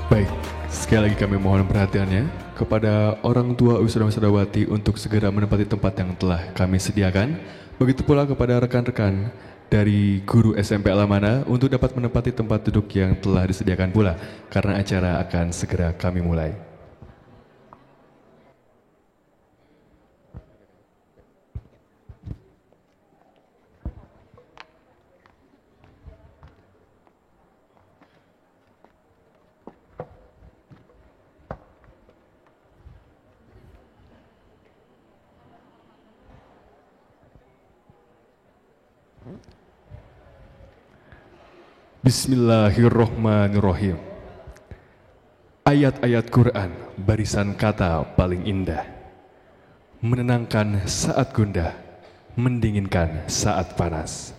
Baik, sekali lagi kami mohon perhatiannya kepada orang tua wisudawan-wisudawati untuk segera menempati tempat yang telah kami sediakan. Begitu pula kepada rekan-rekan dari guru SMP Alamana untuk dapat menempati tempat duduk yang telah disediakan pula, karena acara akan segera kami mulai. Bismillahirrohmanirrohim. Ayat-ayat Quran, barisan kata paling indah, menenangkan saat gundah, mendinginkan saat panas,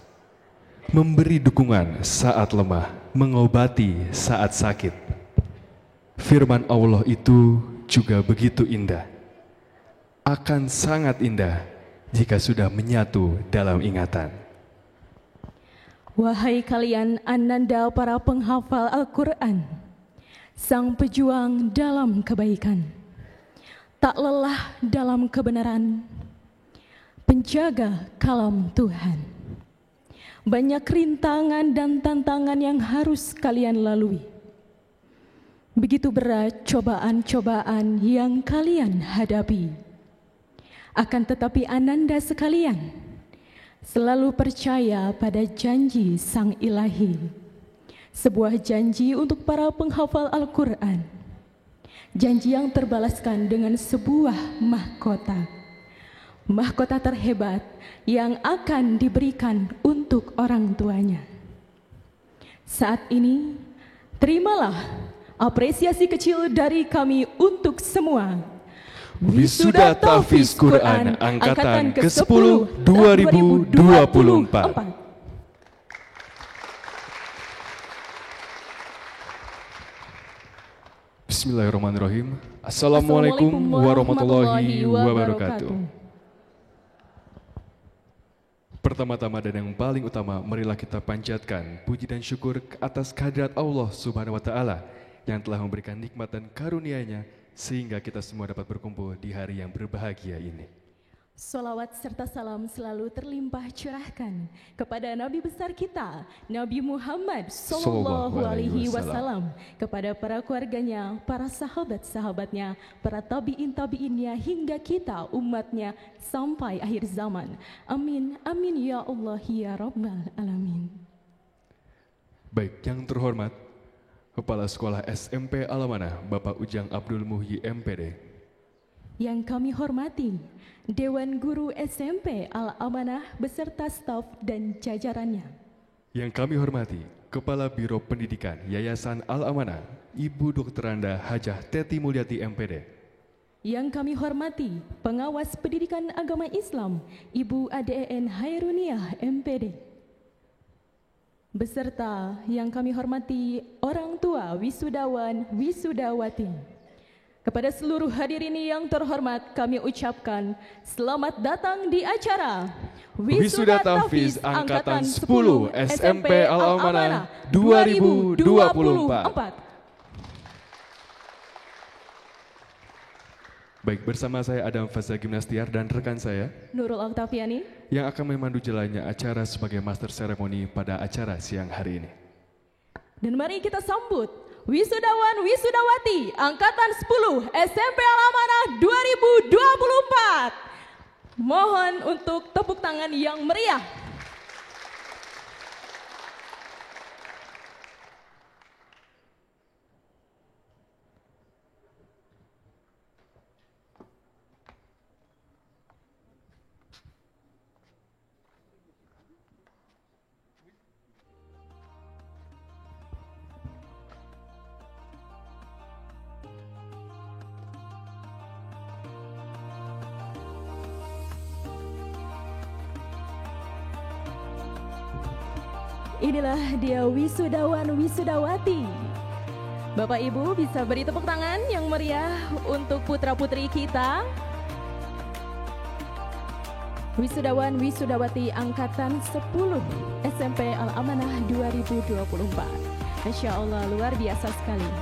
memberi dukungan saat lemah, mengobati saat sakit. Firman Allah itu juga begitu indah, akan sangat indah jika sudah menyatu dalam ingatan. Wahai kalian ananda para penghafal Al-Quran, sang pejuang dalam kebaikan, tak lelah dalam kebenaran, penjaga kalam Tuhan. Banyak rintangan dan tantangan yang harus kalian lalui. Begitu berat cobaan-cobaan yang kalian hadapi. Akan tetapi ananda sekalian, selalu percaya pada janji Sang Ilahi, sebuah janji untuk para penghafal Al-Quran, janji yang terbalaskan dengan sebuah mahkota terhebat yang akan diberikan untuk orang tuanya. Saat ini, terimalah apresiasi kecil dari kami untuk semua. Wisuda Tahfiz Quran Angkatan ke-10 2024. Bismillahirrahmanirrahim. Assalamualaikum warahmatullahi wabarakatuh. Pertama-tama dan yang paling utama, marilah kita panjatkan puji dan syukur ke atas kehadirat Allah Subhanahu wa Ta'ala yang telah memberikan nikmat dan karunia-Nya sehingga kita semua dapat berkumpul di hari yang berbahagia ini. Salawat serta salam selalu terlimpah curahkan kepada Nabi besar kita, Nabi Muhammad Sallallahu Alaihi Wasallam, kepada para keluarganya, para sahabat-sahabatnya, para tabiin-tabiinnya, hingga kita umatnya sampai akhir zaman. Amin, amin ya Allah ya Rabbal Alamin. Baik, yang terhormat Kepala Sekolah SMP Alamana, Bapak Ujang Abdul Muhyi MPD. Yang kami hormati, Dewan Guru SMP Al-Amanah beserta staf dan jajarannya. Yang kami hormati, Kepala Biro Pendidikan Yayasan Al-Amanah, Ibu Dr. Anda Hajah Teti Mulyati MPD. Yang kami hormati, Pengawas Pendidikan Agama Islam, Ibu ADN Hairuniah MPD. Beserta yang kami hormati orang tua wisudawan wisudawati. Kepada seluruh hadirin yang terhormat, kami ucapkan selamat datang di acara Wisuda Tahfiz Angkatan 10 SMP Al-Amanah 2024. Baik, bersama saya Adam Faza Gimnastiar dan rekan saya Nurul Oktaviani yang akan memandu jalannya acara sebagai master seremoni pada acara siang hari ini. Dan mari kita sambut wisudawan wisudawati Angkatan 10 SMP Al-Amanah 2024. Mohon untuk tepuk tangan yang meriah. Inilah dia wisudawan wisudawati. Bapak Ibu bisa beri tepuk tangan yang meriah untuk putra-putri kita. Wisudawan wisudawati Angkatan 10 SMP Al-Amanah 2024. Masya Allah, luar biasa sekali.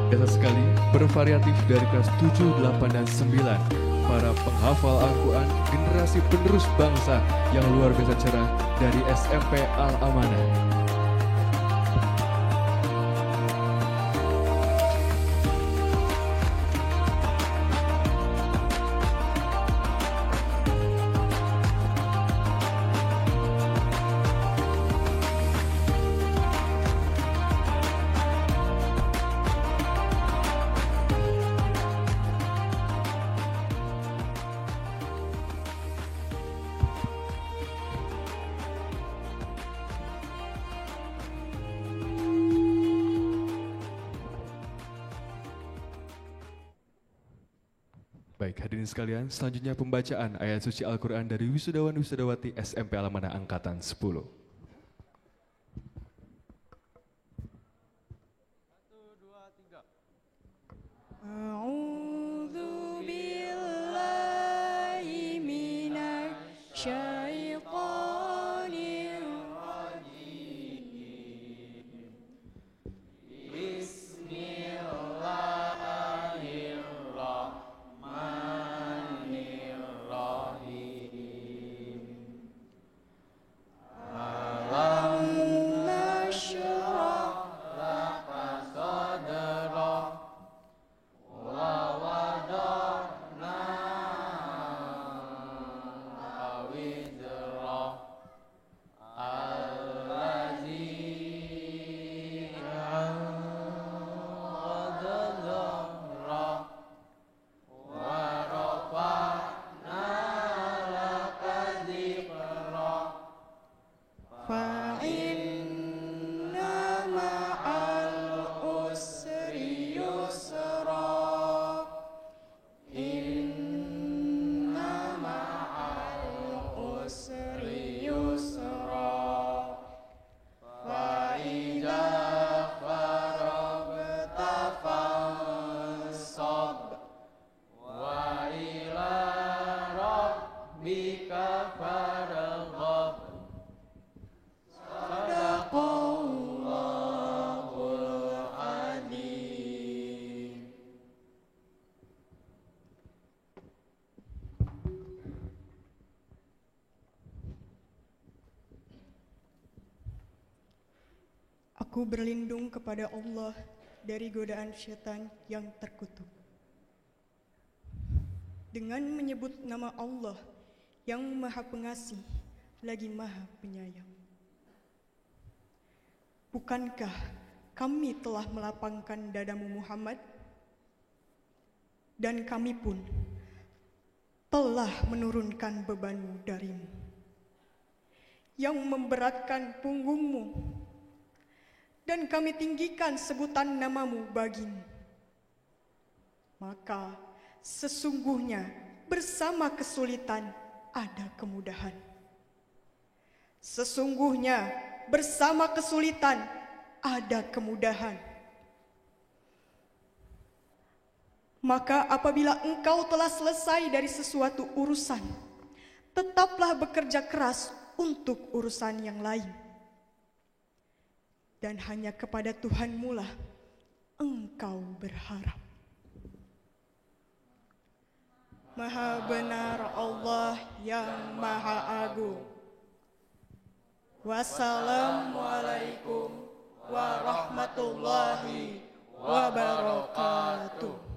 Biasa sekali, bervariatif dari kelas 7, 8, dan 9. Para penghafal Al-Quran, generasi penerus bangsa yang luar biasa cerah dari SMP Al-Amanah. Baik, hadirin sekalian, selanjutnya pembacaan ayat suci Al-Quran dari wisudawan-wisudawati SMP Al-Amanah Angkatan 10. A'udzu billahi minasy syaithanir rajim. Bismillahirrahmanirrahim. Alam nashrah laka sadrak wa wada'na wizrak allazi anqadha dhahrak wa rafa'na laka dhikrak fa inna ma'al usri yusra inna ma'al usri yusra fa idza faragta fansab wa ila rabbika farghab. Sadaqallahul Azim. Aku berlindung kepada Allah dari godaan syaitan yang terkutuk. Dengan menyebut nama Allah yang Maha Pengasih lagi Maha Penyayang. Bukankah kami telah melapangkan dadamu Muhammad? Dan kami pun telah menurunkan bebanmu darimu yang memberatkan punggungmu, dan kami tinggikan sebutan namamu bagimu. Maka sesungguhnya bersama kesulitan ada kemudahan. Sesungguhnya bersama kesulitan ada kemudahan. Maka apabila engkau telah selesai dari sesuatu urusan, tetaplah bekerja keras untuk urusan yang lain. Dan hanya kepada Tuhanmu lah engkau berharap. Maha benar Allah yang Maha Agung. Wassalamualaikum warahmatullahi wabarakatuh.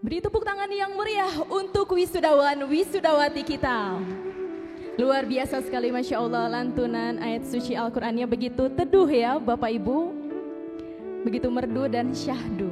Beri tepuk tangan yang meriah untuk wisudawan wisudawati kita. Luar biasa sekali, Masya Allah, lantunan ayat suci Al-Qurannya begitu teduh ya Bapak Ibu, begitu merdu dan syahdu.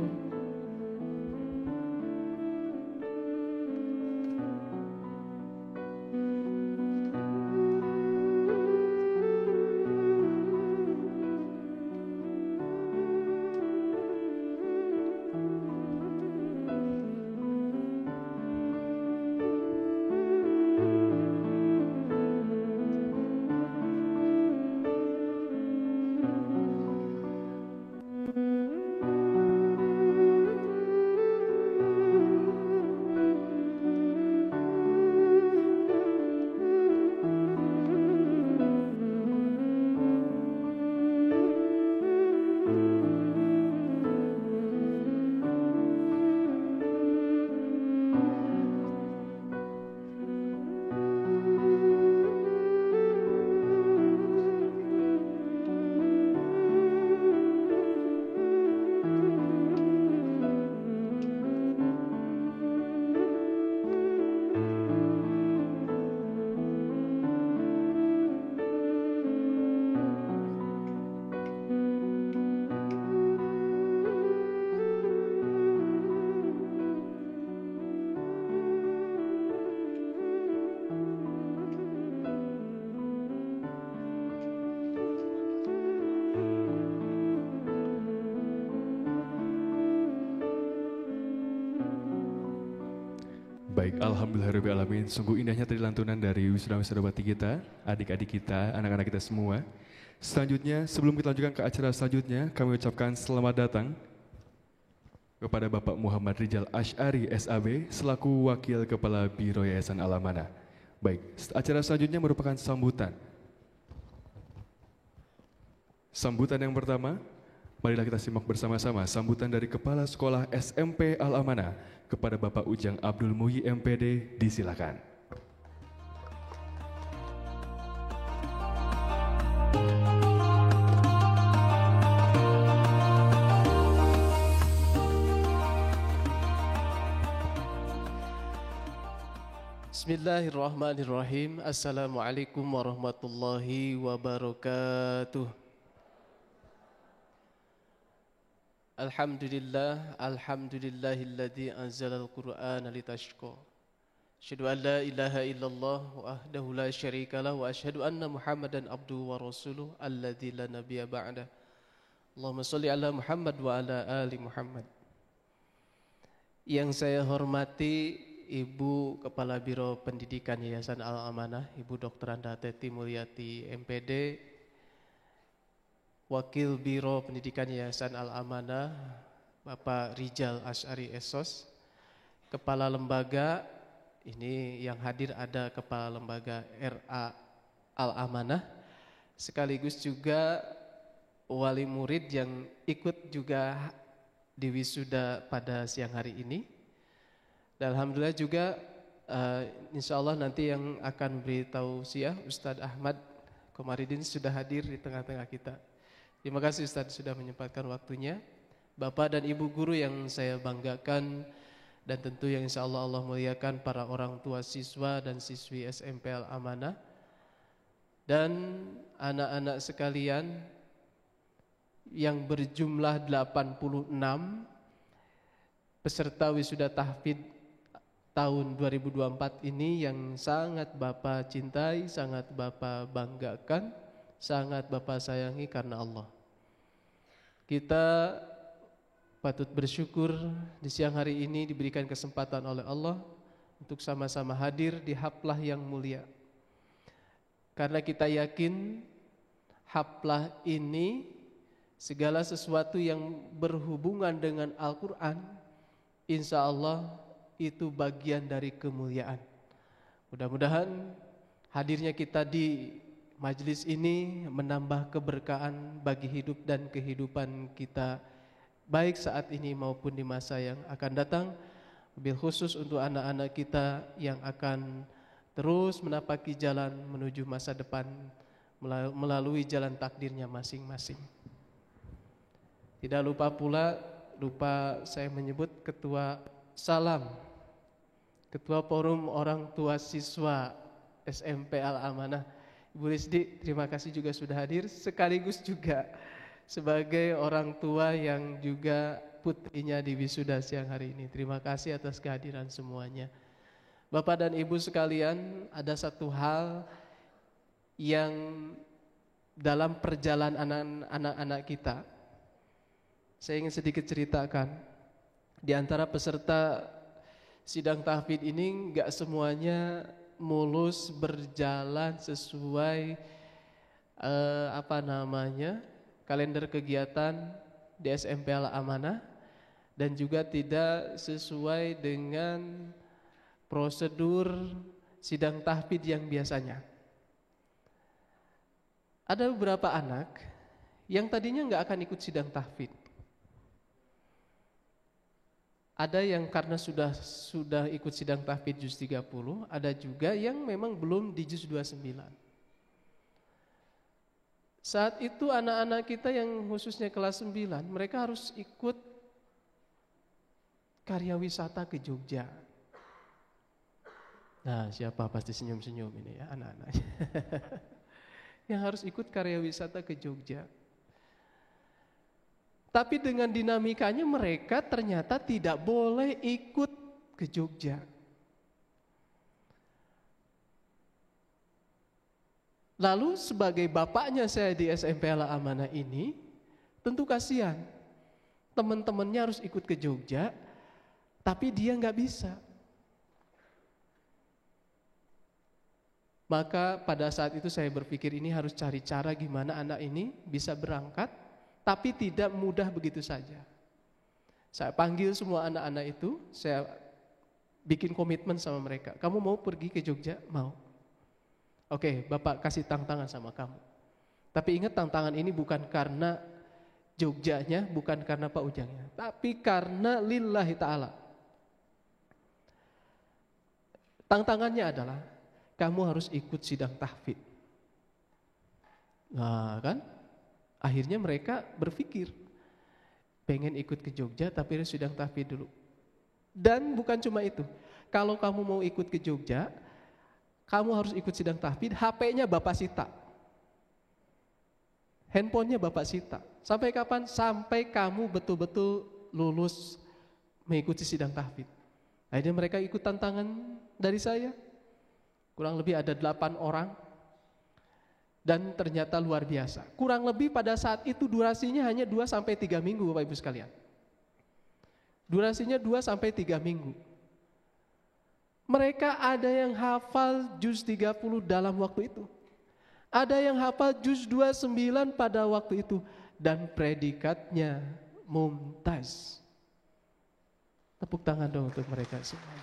Baik, alhamdulillahirrahmanirrahim. Sungguh indahnya tadi lantunan dari wisuda-wisudawati kita, adik-adik kita, anak-anak kita semua. Selanjutnya, sebelum kita lanjutkan ke acara selanjutnya, kami ucapkan selamat datang kepada Bapak Muhammad Rijal Asy'ari SAB selaku Wakil Kepala Biro Yayasan Al-Amanah. Baik, acara selanjutnya merupakan sambutan. Sambutan yang pertama, marilah kita simak bersama-sama sambutan dari Kepala Sekolah SMP Al-Amanah kepada Bapak Ujang Abdul Muhyi MPD, disilakan. Bismillahirrahmanirrahim. Assalamualaikum warahmatullahi wabarakatuh. Alhamdulillahilladzi anzalal Qur'ana litashqa. Asyhadu an la ilaha illallah wahdahu la syarikalah wa asyhadu anna Muhammadan abduhu wa rasuluh alladzi la nabiyya ba'dah. Allahumma shalli ala Muhammad wa ala ali Muhammad. Yang saya hormati Ibu Kepala Biro Pendidikan Yayasan Al-Amanah, Ibu Dr. Anda Teti Mulyati MPD, Wakil Biro Pendidikan Yayasan Al-Amanah, Bapak Rijal Asy'ari SOS, Kepala Lembaga, ini yang hadir ada Kepala Lembaga RA Al-Amanah, sekaligus juga wali murid yang ikut juga di wisuda pada siang hari ini. Dan alhamdulillah juga insya Allah nanti yang akan beri tausiah Ustadz Ahmad Komarudin sudah hadir di tengah-tengah kita. Terima kasih Ustadz sudah menyempatkan waktunya. Bapak dan Ibu guru yang saya banggakan, dan tentu yang insya Allah Allah muliakan para orang tua siswa dan siswi SMP Al-Amanah, dan anak-anak sekalian yang berjumlah 86 peserta wisuda tahfidz tahun 2024 ini yang sangat Bapak cintai, sangat Bapak banggakan, sangat Bapak sayangi karena Allah. Kita patut bersyukur di siang hari ini diberikan kesempatan oleh Allah untuk sama-sama hadir di haflah yang mulia. Karena kita yakin haflah ini segala sesuatu yang berhubungan dengan Al-Quran, insya Allah itu bagian dari kemuliaan. Mudah-mudahan hadirnya kita di majelis ini menambah keberkahan bagi hidup dan kehidupan kita, baik saat ini maupun di masa yang akan datang. Wabil khusus untuk anak-anak kita yang akan terus menapaki jalan menuju masa depan melalui jalan takdirnya masing-masing. Tidak lupa pula, saya menyebut Ketua Salam, Ketua Forum Orang Tua Siswa SMP Al-Amanah, Ibu Rizdi, terima kasih juga sudah hadir, sekaligus juga sebagai orang tua yang juga putrinya di wisuda siang hari ini. Terima kasih atas kehadiran semuanya. Bapak dan Ibu sekalian, ada satu hal yang dalam perjalanan anak-anak kita, saya ingin sedikit ceritakan. Di antara peserta sidang tahfidz ini enggak semuanya mulus berjalan sesuai kalender kegiatan di SMP Al-Amanah, dan juga tidak sesuai dengan prosedur sidang tahfidz yang biasanya. Ada beberapa anak yang tadinya enggak akan ikut sidang tahfidz. Ada yang karena sudah ikut sidang tahfidz juz 30, ada juga yang memang belum di juz 29. Saat itu anak-anak kita yang khususnya kelas 9, mereka harus ikut karya wisata ke Jogja. Nah, siapa pasti senyum-senyum ini ya anak-anaknya. Yang harus ikut karya wisata ke Jogja. Tapi dengan dinamikanya mereka ternyata tidak boleh ikut ke Jogja. Lalu sebagai bapaknya saya di SMP Al-Amanah ini, tentu kasihan. Teman-temannya harus ikut ke Jogja, tapi dia nggak bisa. Maka pada saat itu saya berpikir ini harus cari cara gimana anak ini bisa berangkat, tapi tidak mudah begitu saja. Saya panggil semua anak-anak itu, saya bikin komitmen sama mereka. Kamu mau pergi ke Jogja? Mau. Oke, Bapak kasih tantangan sama kamu. Tapi ingat, tantangan ini bukan karena Jogjanya, bukan karena Pak Ujangnya, tapi karena lillahi ta'ala. Tantangannya adalah kamu harus ikut sidang tahfidz. Nah kan, akhirnya mereka berpikir pengen ikut ke Jogja tapi harus sidang tahfidz dulu. Dan bukan cuma itu, kalau kamu mau ikut ke Jogja, kamu harus ikut sidang tahfidz, HP-nya Bapak sita, handphonenya Bapak sita. Sampai kapan? Sampai kamu betul-betul lulus mengikuti sidang tahfidz. Akhirnya mereka ikut tantangan dari saya. Kurang lebih ada 8 orang. Dan ternyata luar biasa. Kurang lebih pada saat itu durasinya hanya 2-3 minggu Bapak Ibu sekalian. Durasinya 2-3 minggu. Mereka ada yang hafal juz 30 dalam waktu itu. Ada yang hafal juz 29 pada waktu itu. Dan predikatnya mumtaz. Tepuk tangan dong untuk mereka semua.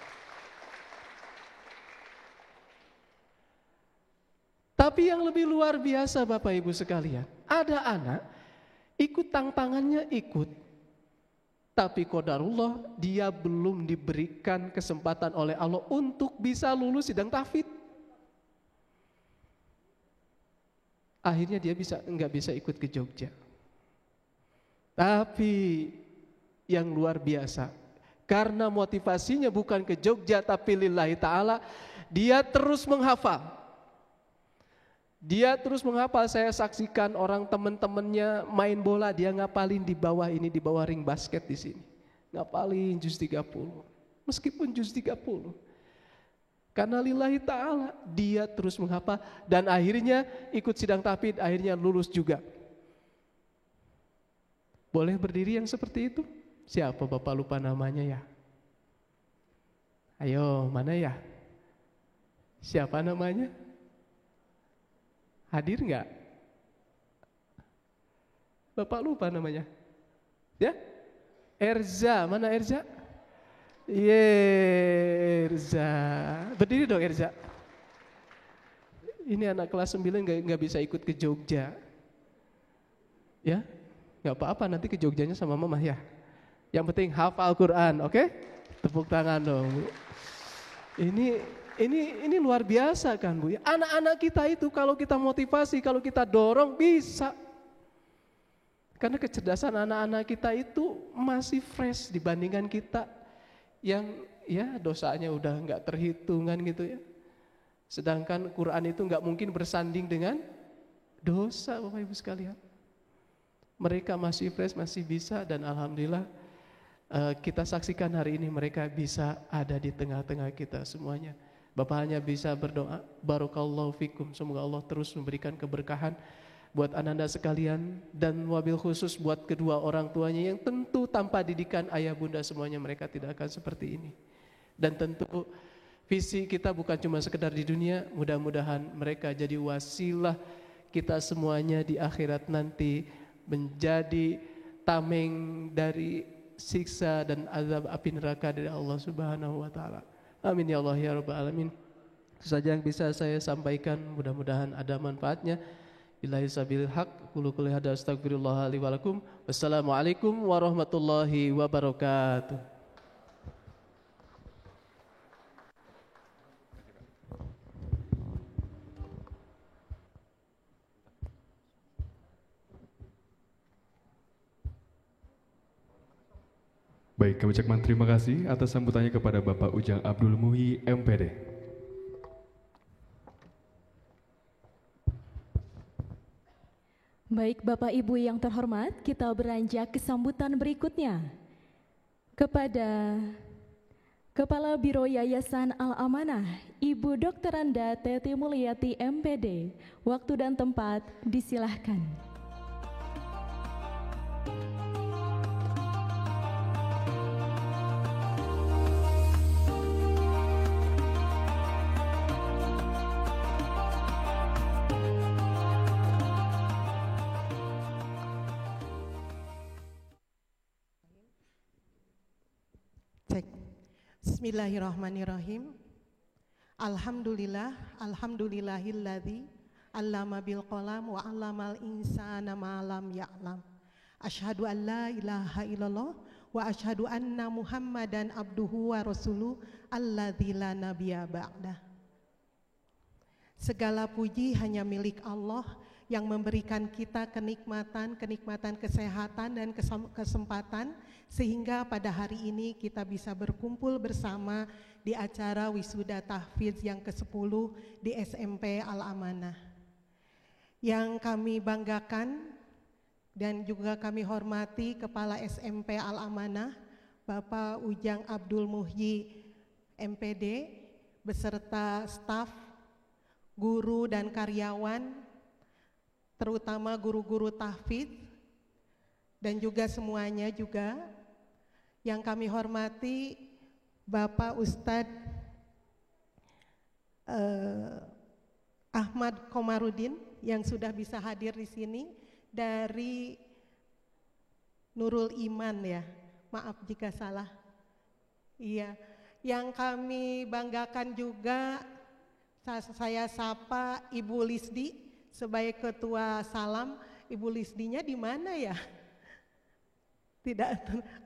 Tapi yang lebih luar biasa Bapak Ibu sekalian, ada anak ikut tantangannya ikut, tapi qadarullah dia belum diberikan kesempatan oleh Allah untuk bisa lulus sidang tahfidz. Akhirnya dia nggak bisa ikut ke Jogja. Tapi yang luar biasa, karena motivasinya bukan ke Jogja tapi lillahi ta'ala, dia terus menghafal. Dia terus menghafal. Saya saksikan orang teman-temannya main bola, dia ngapalin di bawah ini, di bawah ring basket di sini. Ngapalin juz 30. Meskipun juz 30. Karena lillahi ta'ala, dia terus menghafal dan akhirnya ikut sidang tahfidz, akhirnya lulus juga. Boleh berdiri yang seperti itu? Siapa Bapak lupa namanya ya? Ayo, mana ya? Siapa namanya? Hadir enggak? Bapak lupa namanya. Ya? Erza, mana Erza? Erza. Berdiri dong Erza. Ini anak kelas 9 enggak bisa ikut ke Jogja. Ya? Enggak apa-apa, nanti ke Jogjanya sama Mama ya. Yang penting hafal Quran, oke? Tepuk tangan dong, Bu. Ini luar biasa kan Bu. Anak-anak kita itu kalau kita motivasi, kalau kita dorong bisa. Karena kecerdasan anak-anak kita itu masih fresh dibandingkan kita yang ya dosanya udah nggak terhitungan gitu ya. Sedangkan Quran itu nggak mungkin bersanding dengan dosa Bapak Ibu sekalian. Mereka masih fresh, masih bisa dan alhamdulillah kita saksikan hari ini mereka bisa ada di tengah-tengah kita semuanya. Bapak hanya bisa berdoa, barakallahu fikum, semoga Allah terus memberikan keberkahan buat anak-anak sekalian dan wabil khusus buat kedua orang tuanya yang tentu tanpa didikan ayah bunda semuanya mereka tidak akan seperti ini. Dan tentu visi kita bukan cuma sekedar di dunia, mudah-mudahan mereka jadi wasilah kita semuanya di akhirat nanti menjadi tameng dari siksa dan azab api neraka dari Allah Subhanahu wa taala. Amin ya Allah ya rabbal alamin. Itu saja yang bisa saya sampaikan, mudah-mudahan ada manfaatnya. Billahi sabilil haq, qul qul hada astaghfirullah li wa lakum. Wassalamualaikum warahmatullahi wabarakatuh. Baik, kami ucapkan terima kasih atas sambutannya kepada Bapak Ujang Abdul Muhi, MPD. Baik Bapak Ibu yang terhormat, kita beranjak ke sambutan berikutnya. Kepada Kepala Biro Yayasan Al-Amanah, Ibu Dr. Anda Teti Mulyati, MPD. Waktu dan tempat disilahkan. Bismillahirrahmanirrahim. Alhamdulillahilladzi 'allama bil qalam wa 'allamal insana ma lam ya'lam. Asyhadu an la ilaha illallah wa asyhadu anna Muhammadan abduhu wa rasuluh alladzi la nabiyya ba'dah. Segala puji hanya milik Allah yang memberikan kita kenikmatan kesehatan dan kesempatan sehingga pada hari ini kita bisa berkumpul bersama di acara wisuda tahfidz yang ke-10 di SMP Al-Amanah. Yang kami banggakan dan juga kami hormati Kepala SMP Al-Amanah Bapak Ujang Abdul Muhyi MPD beserta staf, guru dan karyawan, terutama guru-guru tahfidz dan juga semuanya juga. Yang kami hormati Bapak Ustadz Ahmad Komarudin yang sudah bisa hadir di sini dari Nurul Iman ya, maaf jika salah. Iya, yang kami banggakan juga saya sapa Ibu Lisdi sebagai Ketua Salam. Ibu Lisdinya di mana ya? Tidak,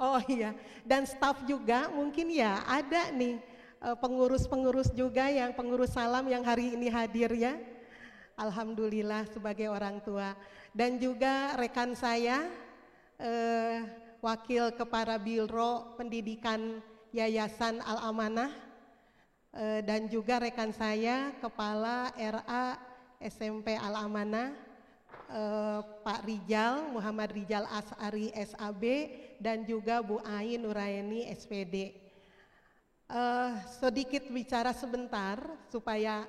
oh iya. Dan staf juga mungkin ya ada nih pengurus-pengurus juga yang pengurus Salam yang hari ini hadir ya. Alhamdulillah sebagai orang tua. Dan juga rekan saya Wakil Kepala Biro Pendidikan Yayasan Al-Amanah dan juga rekan saya Kepala RA SMP Al-Amanah Pak Rijal, Muhammad Rijal As'ari SAB dan juga Bu Ain Nuraini SPD. Sedikit bicara sebentar supaya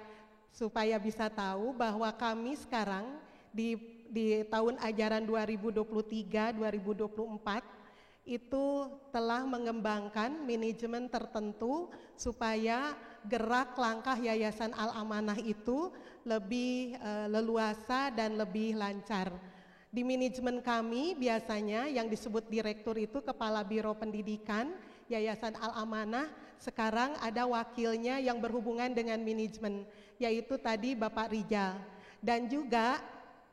bisa tahu bahwa kami sekarang di tahun ajaran 2023-2024 itu telah mengembangkan manajemen tertentu supaya gerak langkah Yayasan Al-Amanah itu lebih leluasa dan lebih lancar. Di manajemen kami biasanya yang disebut direktur itu Kepala Biro Pendidikan Yayasan Al-Amanah, sekarang ada wakilnya yang berhubungan dengan manajemen, yaitu tadi Bapak Rijal. Dan juga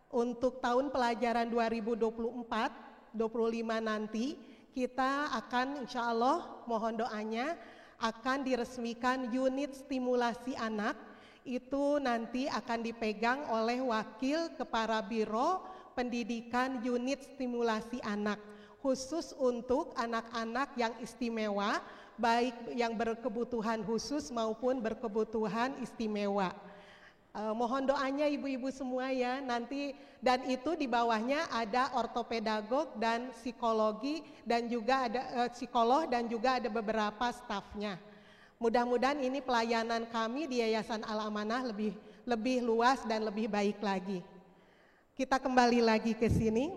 untuk tahun pelajaran 2024-25 nanti kita akan insya Allah mohon doanya akan diresmikan unit stimulasi anak. Itu nanti akan dipegang oleh Wakil Kepala Biro Pendidikan Unit Stimulasi Anak, khusus untuk anak-anak yang istimewa, baik yang berkebutuhan khusus maupun berkebutuhan istimewa. Mohon doanya ibu-ibu semua ya nanti, dan itu di bawahnya ada ortopedagog dan psikologi dan juga ada psikolog dan juga ada beberapa stafnya. Mudah-mudahan ini pelayanan kami di Yayasan Al-Amanah lebih luas dan lebih baik lagi. Kita kembali lagi ke sini.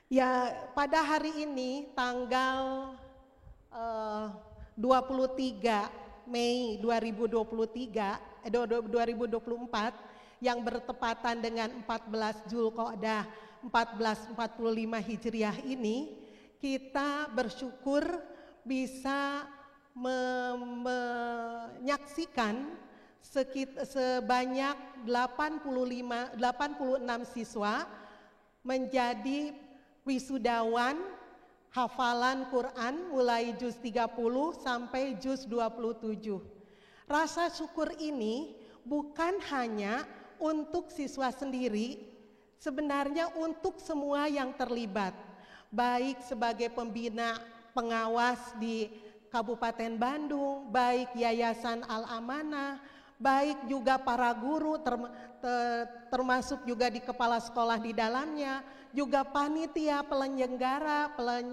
Ya, pada hari ini tanggal 23 Mei 2024 yang bertepatan dengan 14 Zulqa'dah 1445 Hijriah ini, kita bersyukur bisa menyaksikan sebanyak 86 siswa menjadi wisudawan hafalan Quran mulai juz 30 sampai juz 27. Rasa syukur ini bukan hanya untuk siswa sendiri, sebenarnya untuk semua yang terlibat, baik sebagai pembina pengawas di Kabupaten Bandung, baik Yayasan Al-Amanah, baik juga para guru termasuk juga di kepala sekolah di dalamnya, juga panitia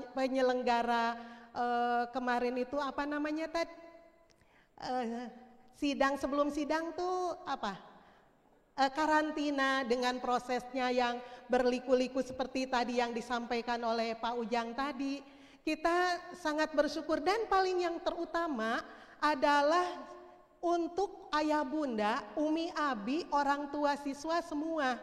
penyelenggara kemarin itu apa namanya tadi, sidang sebelum sidang tuh apa, karantina dengan prosesnya yang berliku-liku seperti tadi yang disampaikan oleh Pak Ujang tadi. Kita sangat bersyukur, dan paling yang terutama adalah untuk ayah bunda, umi abi, orang tua siswa semua.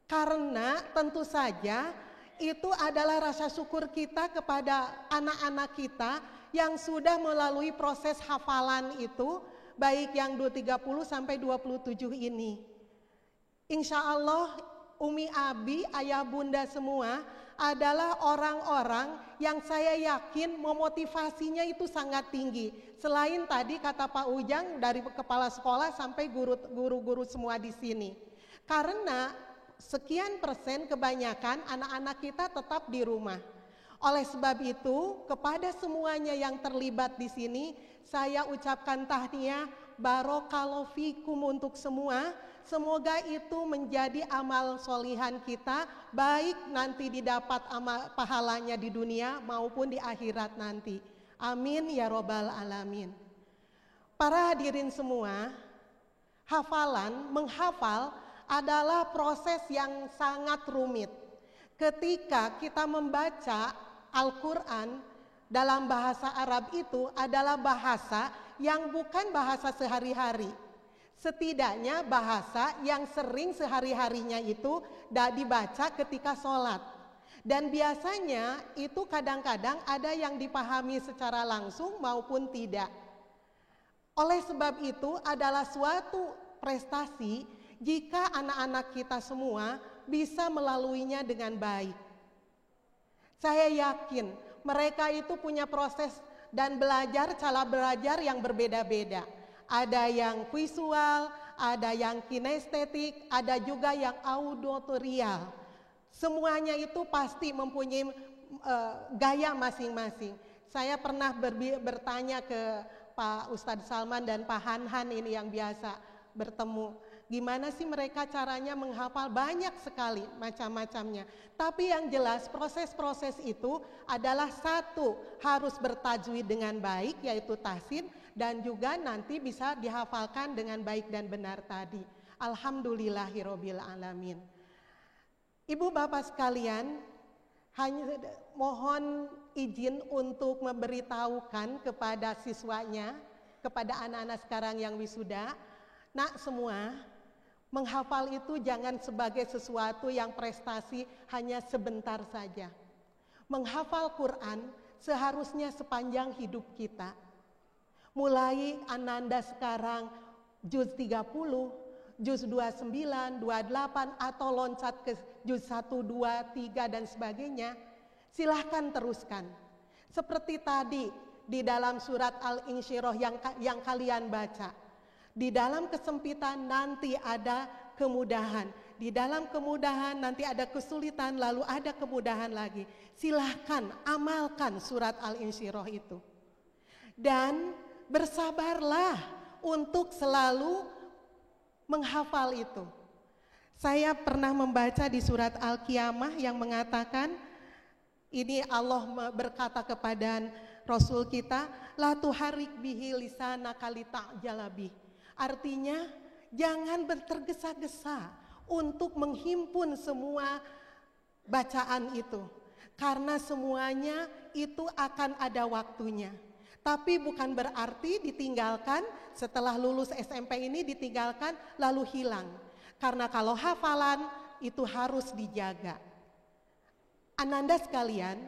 Karena tentu saja itu adalah rasa syukur kita kepada anak-anak kita yang sudah melalui proses hafalan itu, baik yang 30 sampai 27 ini. Insya Allah Umi Abi, ayah bunda semua adalah orang-orang yang saya yakin memotivasinya itu sangat tinggi. Selain tadi kata Pak Ujang dari kepala sekolah sampai guru-guru semua di sini. Karena sekian persen kebanyakan anak-anak kita tetap di rumah. Oleh sebab itu, kepada semuanya yang terlibat di sini, saya ucapkan tahniah, barokallahu fikum untuk semua. Semoga itu menjadi amal solihan kita, baik nanti didapat amal pahalanya di dunia maupun di akhirat nanti. Amin ya robbal alamin. Para hadirin semua, menghafal adalah proses yang sangat rumit. Ketika kita membaca Al-Quran dalam bahasa Arab itu adalah bahasa yang bukan bahasa sehari-hari. Setidaknya bahasa yang sering sehari-harinya itu dibaca ketika sholat. Dan biasanya itu kadang-kadang ada yang dipahami secara langsung maupun tidak. Oleh sebab itu adalah suatu prestasi jika anak-anak kita semua bisa melaluinya dengan baik. Saya yakin mereka itu punya proses dan cara belajar yang berbeda-beda. Ada yang visual, ada yang kinestetik, ada juga yang auditorial. Semuanya itu pasti mempunyai gaya masing-masing. Saya pernah bertanya ke Pak Ustadz Salman dan Pak Hanhan ini yang biasa bertemu. Gimana sih mereka caranya menghafal? Banyak sekali macam-macamnya. Tapi yang jelas proses-proses itu adalah satu, harus bertajwid dengan baik yaitu tahsin, dan juga nanti bisa dihafalkan dengan baik dan benar tadi. Alhamdulillahirabbil alamin. Ibu bapak sekalian, hanya mohon izin untuk memberitahukan kepada siswanya, kepada anak-anak sekarang yang wisuda, nak semua, menghafal itu jangan sebagai sesuatu yang prestasi hanya sebentar saja. Menghafal Quran seharusnya sepanjang hidup kita. Mulai Ananda sekarang juz 30, juz 29, 28 atau loncat ke juz 1, 2, 3 dan sebagainya. Silahkan teruskan. Seperti tadi di dalam surat Al-Insyirah yang kalian baca. Di dalam kesempitan nanti ada kemudahan. Di dalam kemudahan nanti ada kesulitan, lalu ada kemudahan lagi. Silahkan amalkan surat Al-Insyirah itu. Dan bersabarlah untuk selalu menghafal itu. Saya pernah membaca di surat Al-Qiyamah yang mengatakan, ini Allah berkata kepada Rasul kita, la tuharrik bihi lisanaka lita'jala bih. Artinya, jangan bertergesa-gesa untuk menghimpun semua bacaan itu. Karena semuanya itu akan ada waktunya. Tapi bukan berarti ditinggalkan, setelah lulus SMP ini ditinggalkan lalu hilang. Karena kalau hafalan itu harus dijaga. Ananda sekalian,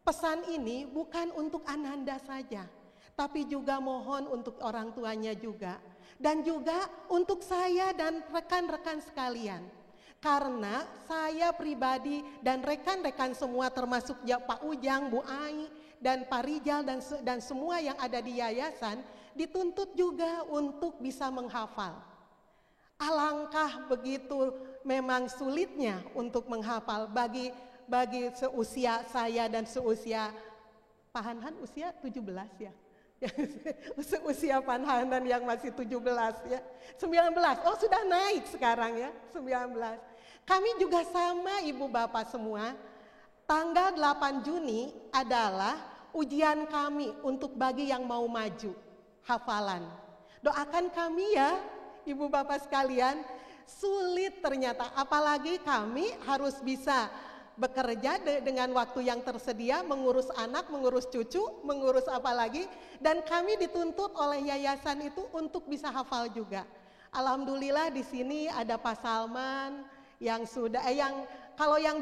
pesan ini bukan untuk Ananda saja, tapi juga mohon untuk orang tuanya juga. Dan juga untuk saya dan rekan-rekan sekalian. Karena saya pribadi dan rekan-rekan semua termasuk Pak Ujang, Bu Ai, dan Pak Rijal dan semua yang ada di yayasan dituntut juga untuk bisa menghafal. Alangkah begitu memang sulitnya untuk menghafal bagi seusia saya dan seusia Pak Hanhan usia 17 ya. Seusia Pak Hanhan yang masih 17 ya. 19. Oh, sudah naik sekarang ya, 19. Kami juga sama Ibu Bapak semua. Tanggal 8 Juni adalah ujian kami untuk bagi yang mau maju hafalan. Doakan kami ya Ibu Bapak sekalian. Sulit ternyata, apalagi kami harus bisa bekerja dengan waktu yang tersedia, mengurus anak, mengurus cucu, mengurus apa lagi, dan kami dituntut oleh yayasan itu untuk bisa hafal juga. Alhamdulillah di sini ada Pak Salman Yang sudah kalau yang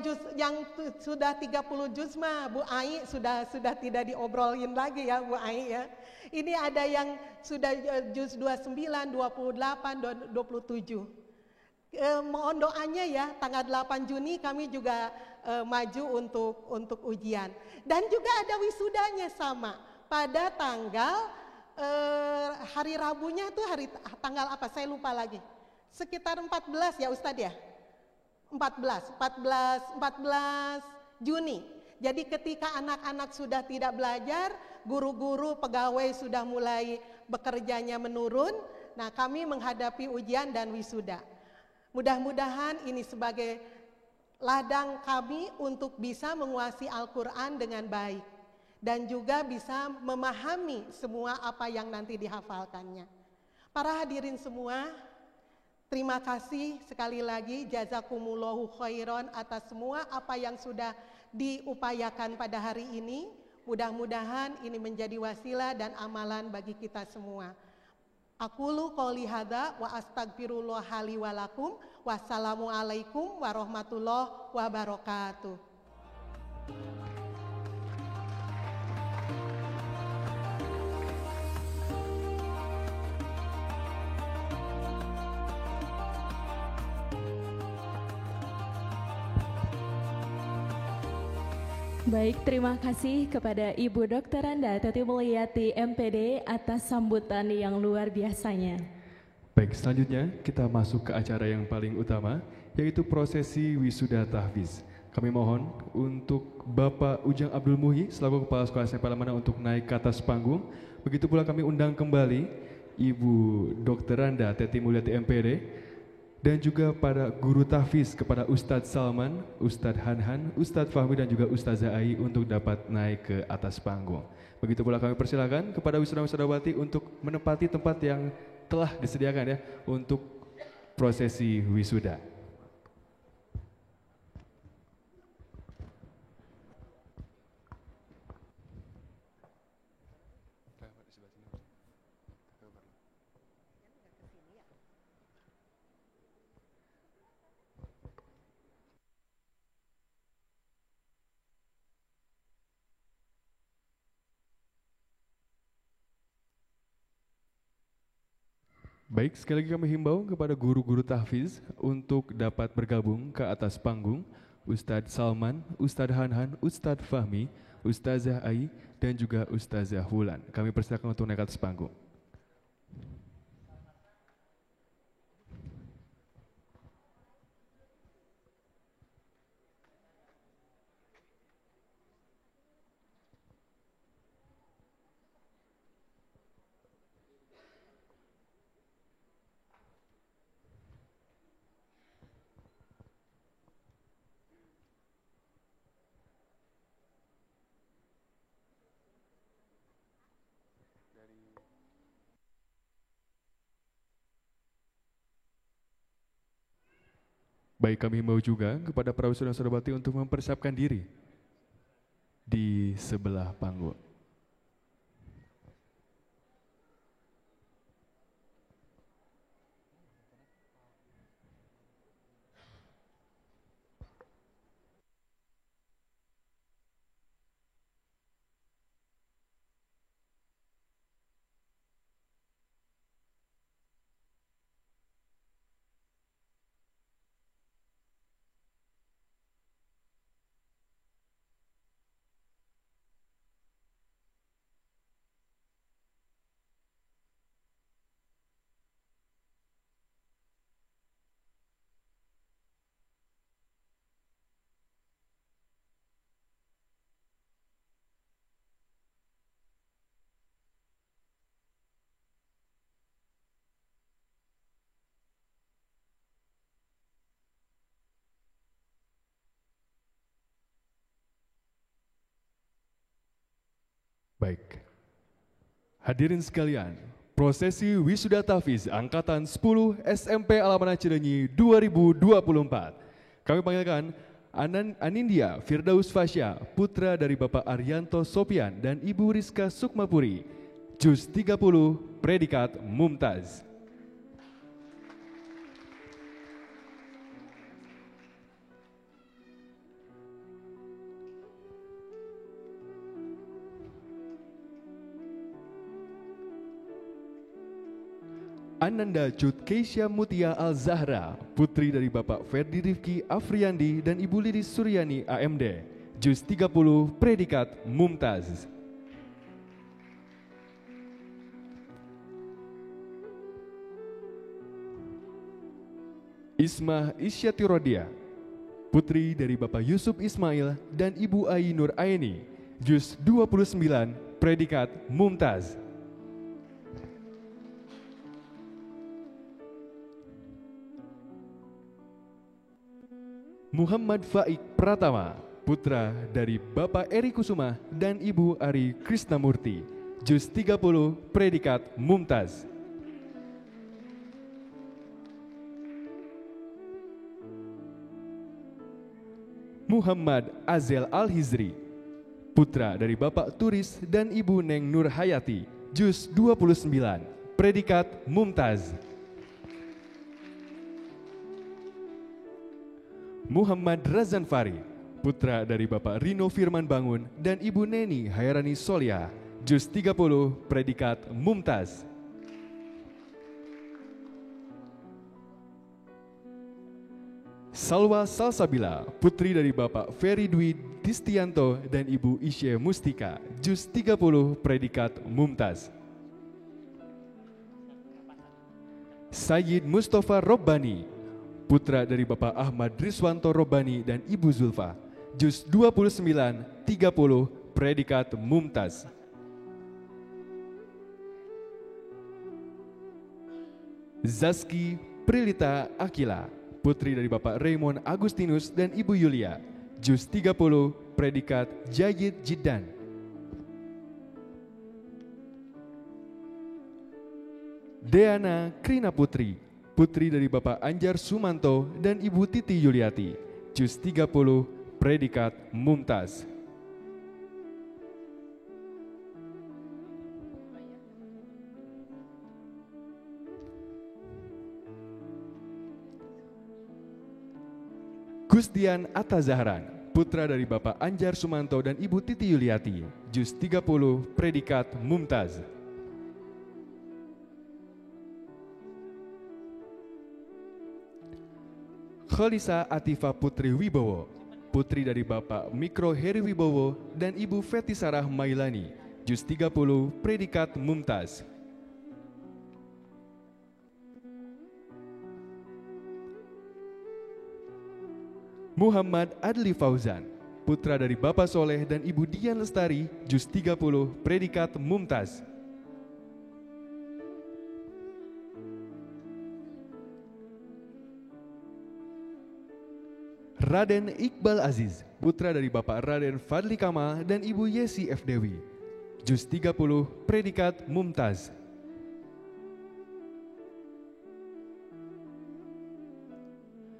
sudah 30 juz mah Bu Ai sudah tidak diobrolin lagi ya Bu Ai ya. Ini ada yang sudah juz 29, 28, 27. Mohon doanya ya, tanggal 8 Juni kami juga maju untuk ujian. Dan juga ada wisudanya sama pada tanggal hari Rabunya tuh tanggal apa? Saya lupa lagi. Sekitar 14 ya Ustadz ya? 14 Juni. Jadi ketika anak-anak sudah tidak belajar, guru-guru, pegawai sudah mulai bekerjanya menurun, nah kami menghadapi ujian dan wisuda. Mudah-mudahan ini sebagai ladang kami untuk bisa menguasai Al-Quran dengan baik dan juga bisa memahami semua apa yang nanti dihafalkannya. Para hadirin semua, terima kasih sekali lagi, jazakumullahu khairan atas semua apa yang sudah diupayakan pada hari ini. Mudah-mudahan ini menjadi wasilah dan amalan bagi kita semua. Aqulu qouli hadza wa astagfirullah li wa lakum. Wassalamualaikum warahmatullahi wabarakatuh. Baik, terima kasih kepada Ibu Dr. Anda Teti Mulyati MPD atas sambutan yang luar biasanya. Baik, selanjutnya kita masuk ke acara yang paling utama, yaitu prosesi wisuda tahfiz. Kami mohon untuk Bapak Ujang Abdul Muhyi selaku Kepala Sekolah SMP Alamana untuk naik ke atas panggung. Begitu pula kami undang kembali Ibu Dr. Anda Teti Mulyati MPD dan juga para guru tahfiz kepada Ustadz Salman, Ustadz Hanhan, Ustadz Fahmi dan juga Ustazah Ai untuk dapat naik ke atas panggung. Begitu pula kami persilakan kepada wisuda-wisudawati untuk menempati tempat yang telah disediakan ya untuk prosesi wisuda. Baik, sekali lagi kami himbau kepada guru-guru tahfiz untuk dapat bergabung ke atas panggung. Ustadz Salman, Ustadz Hanhan, Ustadz Fahmi, Ustazah Ai, dan juga Ustazah Hulan. Kami persilakan untuk naik ke atas panggung. Baik, kami himbau juga kepada para wisuda-wisudawati untuk mempersiapkan diri di sebelah panggung. Baik, hadirin sekalian, prosesi wisuda tahfiz Angkatan 10 SMP Alamana Cileunyi 2024. Kami panggilkan Anindya Firdaus Fasya, putra dari Bapak Arianto Sopian dan Ibu Rizka Sukmapuri, Juz 30, predikat Mumtaz. Ananda Cut Keisha Mutia Al-Zahra, putri dari Bapak Ferdi Rifki Afriandi dan Ibu Lilis Suryani AMD, Juz 30, predikat Mumtaz. Ismah Isyati Rodia, putri dari Bapak Yusuf Ismail dan Ibu Ai Nur Aini, Juz 29, predikat Mumtaz. Muhammad Faik Pratama, putra dari Bapak Eri Kusuma dan Ibu Ari Krisnamurti, Juz 30, predikat Mumtaz. Muhammad Azel Al-Hizri, putra dari Bapak Turis dan Ibu Neng Nur Hayati, Juz 29, predikat Mumtaz. Muhammad Razan Fari, putra dari Bapak Rino Firman Bangun dan Ibu Neni Hairani Solia, Juz 30, predikat Mumtaz. Salwa Salsabila, putri dari Bapak Ferry Dwi Distianto dan Ibu Isye Mustika, Juz 30, predikat Mumtaz. Sayyid Mustafa Robbani, putra dari Bapak Ahmad Rizwanto Robbani dan Ibu Zulfa, Juz 29, 30, predikat Mumtaz. Zaski Prilita Akila, putri dari Bapak Raymond Agustinus dan Ibu Yulia, Juz 30, predikat Jayyid Jiddan. Deana Krina Putri, putri dari Bapak Anjar Sumanto dan Ibu Titi Yuliati, Juz 30, predikat Mumtaz. Gustian Atta Zahran, putra dari Bapak Anjar Sumanto dan Ibu Titi Yuliati, Juz 30, predikat Mumtaz. Khalisa Atifa Putri Wibowo, putri dari Bapak Mikro Heri Wibowo dan Ibu Feti Sarah Mailani, Juz 30, predikat Mumtaz. Muhammad Adli Fauzan, putra dari Bapak Soleh dan Ibu Dian Lestari, Juz 30, predikat Mumtaz. Raden Iqbal Aziz, putra dari Bapak Raden Fadli Kamal dan Ibu Yesi F. Dewi, Juz 30, predikat Mumtaz.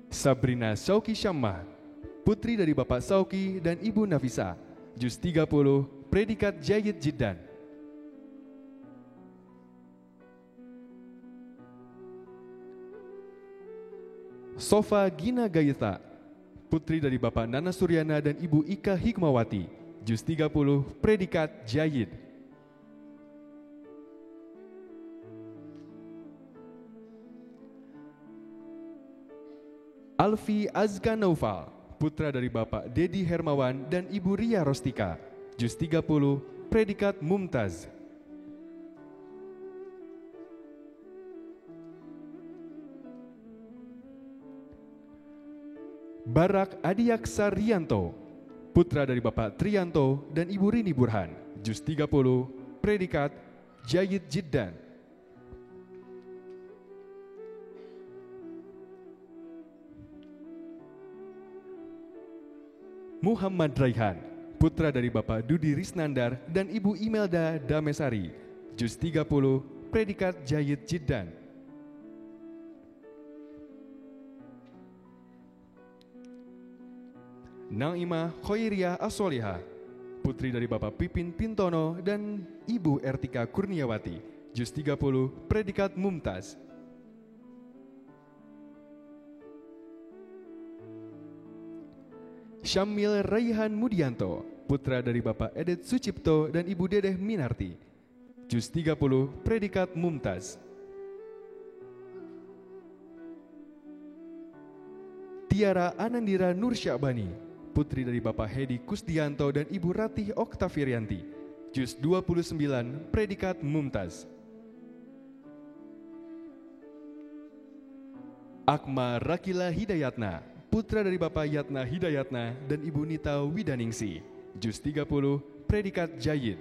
Sabrina Sauki Syammah, putri dari Bapak Sauki dan Ibu Nafisa, Juz 30, predikat Jayyid Jiddan. Sofa Gina Gayeta, putri dari Bapak Nana Suryana dan Ibu Ika Hikmawati, Juz 30, predikat Jayyid. Alfi Azka Naufal, putra dari Bapak Dedi Hermawan dan Ibu Ria Rostika, Juz 30, predikat Mumtaz. Barak Adiyaksa Rianto, putra dari Bapak Trianto dan Ibu Rini Burhan, Juz 30, predikat Jayyid Jiddan. Muhammad Raihan, putra dari Bapak Dudi Risnandar dan Ibu Imelda Damesari, Juz 30, predikat Jayyid Jiddan. Naimah Khoiriyah As-Solihah, putri dari Bapak Pipin Pintono dan Ibu Ertika Kurniawati, Juz 30, predikat Mumtaz. Syamil Raihan Mudianto, putra dari Bapak Edet Sucipto dan Ibu Dedeh Minarti, Juz 30, predikat Mumtaz. Diara Anandira Nursyabani, putri dari Bapak Hedi Kusdianto dan Ibu Ratih Oktavirianti, juz 29, predikat Mumtaz. Akma Rakila Hidayatna, putra dari Bapak Yatna Hidayatna dan Ibu Nita Widaningsi, juz 30, predikat Jayyid.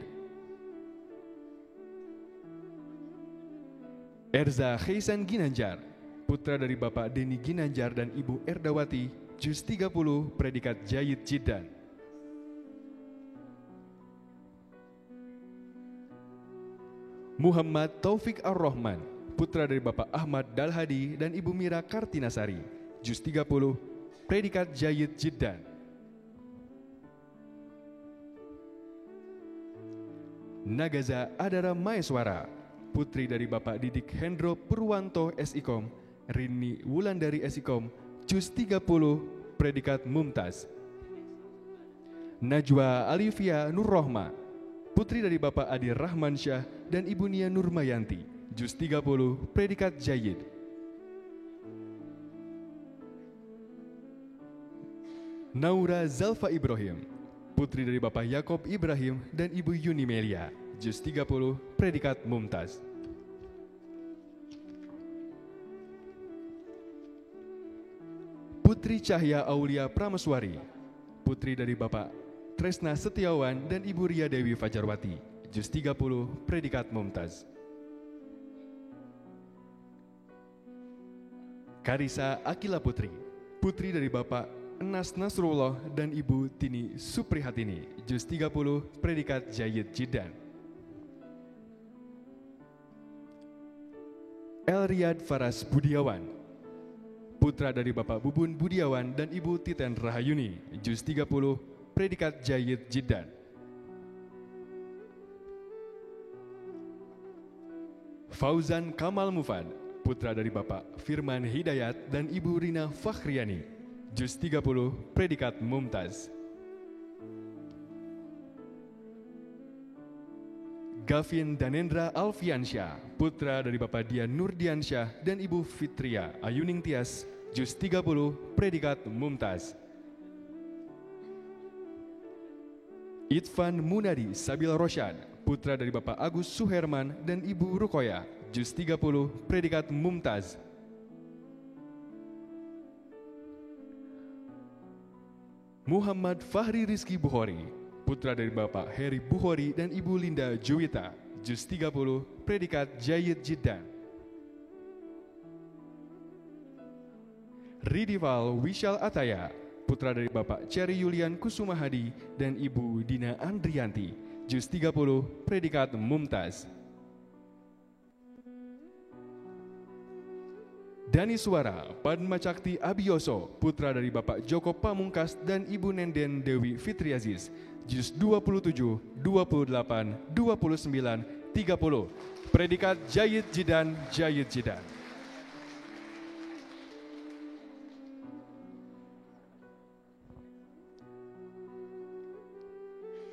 Erza Khaisan Ginanjar, putra dari Bapak Deni Ginanjar dan Ibu Erdawati, juz 30, predikat Jayyid Jiddan. Muhammad Taufik Ar-Rahman, putra dari Bapak Ahmad Dalhadi dan Ibu Mira Kartinasari, juz 30, predikat Jayyid Jiddan. Nagaza Adara Maeswara, putri dari Bapak Didik Hendro Purwanto SIKOM, Rini Wulandari SIKOM, juz 30, predikat Mumtaz. Najwa Alivia Nurrohma, putri dari Bapak Adi Rahmansyah dan Ibu Nia Nurmayanti, juz 30, predikat Jayyid. Naura Zalfa Ibrahim, putri dari Bapak Yakob Ibrahim dan Ibu Yuni Melia, juz 30, predikat Mumtaz. Putri Cahya Aulia Prameswari, putri dari Bapak Tresna Setiawan dan Ibu Ria Dewi Fajarwati, juz 30, predikat Mumtaz. Karisa Akila Putri, putri dari Bapak Enas Nasrullah dan Ibu Tini Suprihatini, juz 30, predikat Jayyid Jiddan. Elriyad Faras Budiawan, putra dari Bapak Bubun Budiawan dan Ibu Titen Rahayuni, juz 30, predikat Jayyid Jiddan. Fauzan Kamal Mufad, putra dari Bapak Firman Hidayat dan Ibu Rina Fakhriani, juz 30, predikat Mumtaz. Gavin Danendra Alfiansyah, putra dari Bapak Dian Nurdiansyah dan Ibu Fitria Ayuning Tias, juz 30, predikat Mumtaz. Itfan Munadi Sabil Rosyad, putra dari Bapak Agus Suherman dan Ibu Rukoya, juz 30, predikat Mumtaz. Muhammad Fahri Rizki Bukhori, putra dari Bapak Heri Bukhori dan Ibu Linda Juwita, juz 30, predikat Jayyid Jiddan. Ridival Wishal Ataya, putra dari Bapak Ceri Yulian Kusumahadi dan Ibu Dina Andrianti, juz 30, predikat Mumtaz. Dani Suara Padma Cakti Abiyoso, putra dari Bapak Joko Pamungkas dan Ibu Nenden Dewi Fitriaziz, juz 27, 28, 29, 30, predikat Jayyid Jiddan, Jayyid Jiddan.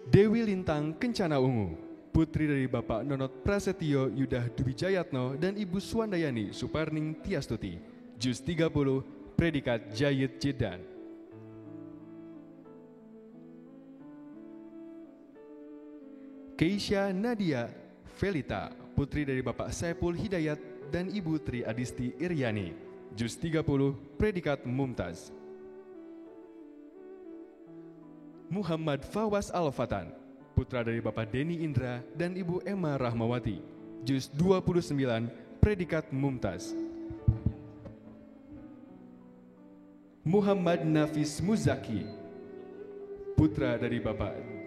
Dewi Lintang Kencana Ungu, putri dari Bapak Nonot Prasetyo Yudah Dwijayatno dan Ibu Suwandayani Suparning Tiastuti, juz 30, predikat Jayyid Jiddan. Keisha Nadia Felita, putri dari Bapak Saipul Hidayat dan Ibu Tri Adisti Iryani, juz 30, predikat Mumtaz. Muhammad Fawas Al-Fatan, putra dari Bapak Deni Indra dan Ibu Emma Rahmawati, juz 29, predikat Mumtaz. Muhammad Nafis Muzaki, putra dari Bapak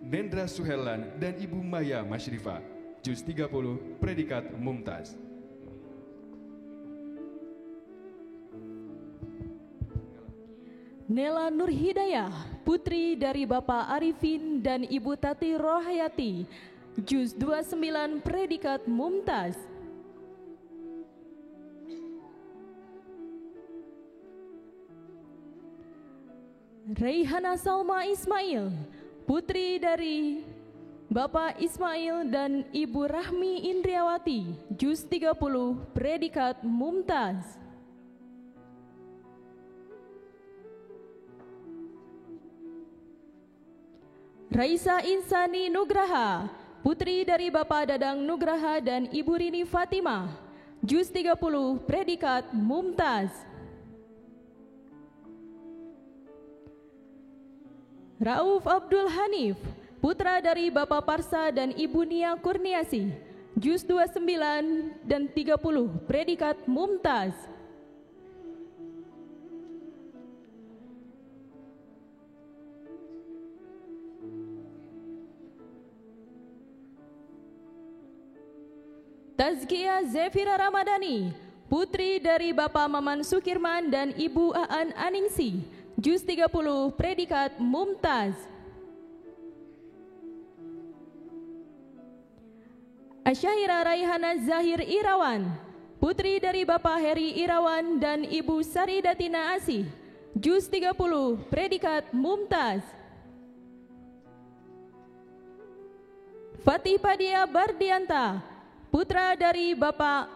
Nendra Suhelan dan Ibu Maya Masyrifah, juz 30, predikat Mumtaz. Nela Nurhidayah, putri dari Bapak Arifin dan Ibu Tati Rohayati, juz 29, predikat Mumtaz. Reihana Salma Ismail, putri dari Bapak Ismail dan Ibu Rahmi Indriawati, juz 30, predikat Mumtaz. Raisa Insani Nugraha, putri dari Bapak Dadang Nugraha dan Ibu Rini Fatimah, juz 30, predikat Mumtaz. Rauf Abdul Hanif, putra dari Bapak Parsa dan Ibu Nia Kurniasi, juz 29 dan 30, predikat Mumtaz. Tazkiyah Zefira Ramadhani, putri dari Bapak Maman Sukirman dan Ibu Aan Aningsi, juz 30, predikat Mumtaz. Asyahira Raihana Zahir Irawan, putri dari Bapak Heri Irawan dan Ibu Saridatina Asih, juz 30, predikat Mumtaz. Fatih Padia Bardianta, putra dari Bapak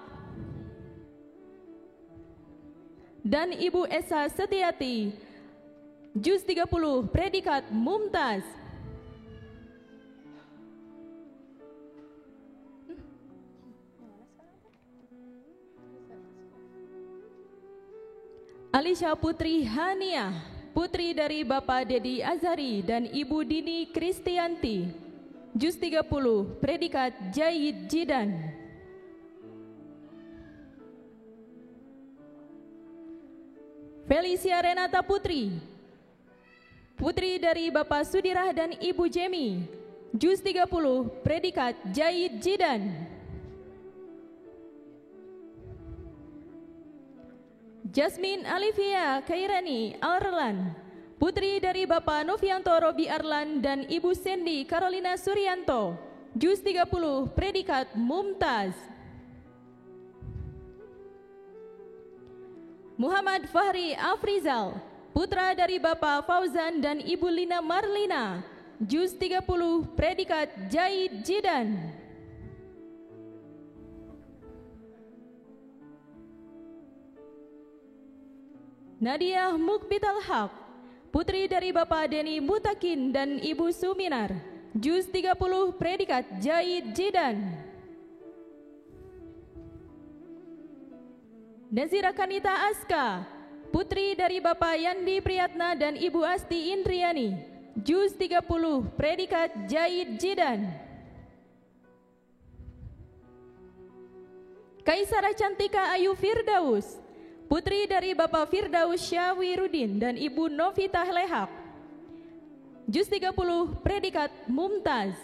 dan Ibu Esa Setiati, juz 30, predikat Mumtaz. Alisha Putri Hania, putri dari Bapak Dedi Azhari dan Ibu Dini Kristianti, juz 30, predikat Jaid Jidan. Felicia Renata Putri, putri dari Bapak Sudirah dan Ibu Jemi, juz 30, predikat Jaid Jidan. Jasmine Alivia Kairani Arlan, putri dari Bapak Novianto Robi Arlan dan Ibu Sendi Carolina Suryanto, juz 30, predikat Mumtaz. Muhammad Fahri Afrizal, putra dari Bapak Fauzan dan Ibu Lina Marlina, juz 30, predikat Jaid Jidan. Nadia Mukbital Haq, putri dari Bapak Deni Mutakin dan Ibu Suminar, juz 30, predikat Jaid Jidan. Nazira Kanita Aska, putri dari Bapak Yandi Priyatna dan Ibu Asti Indriani, juz 30, predikat Jaid Jidan. Kaisara Cantika Ayu Firdaus, putri dari Bapak Firdaus Syawirudin dan Ibu Novita Lehak, juz 30, predikat Mumtaz.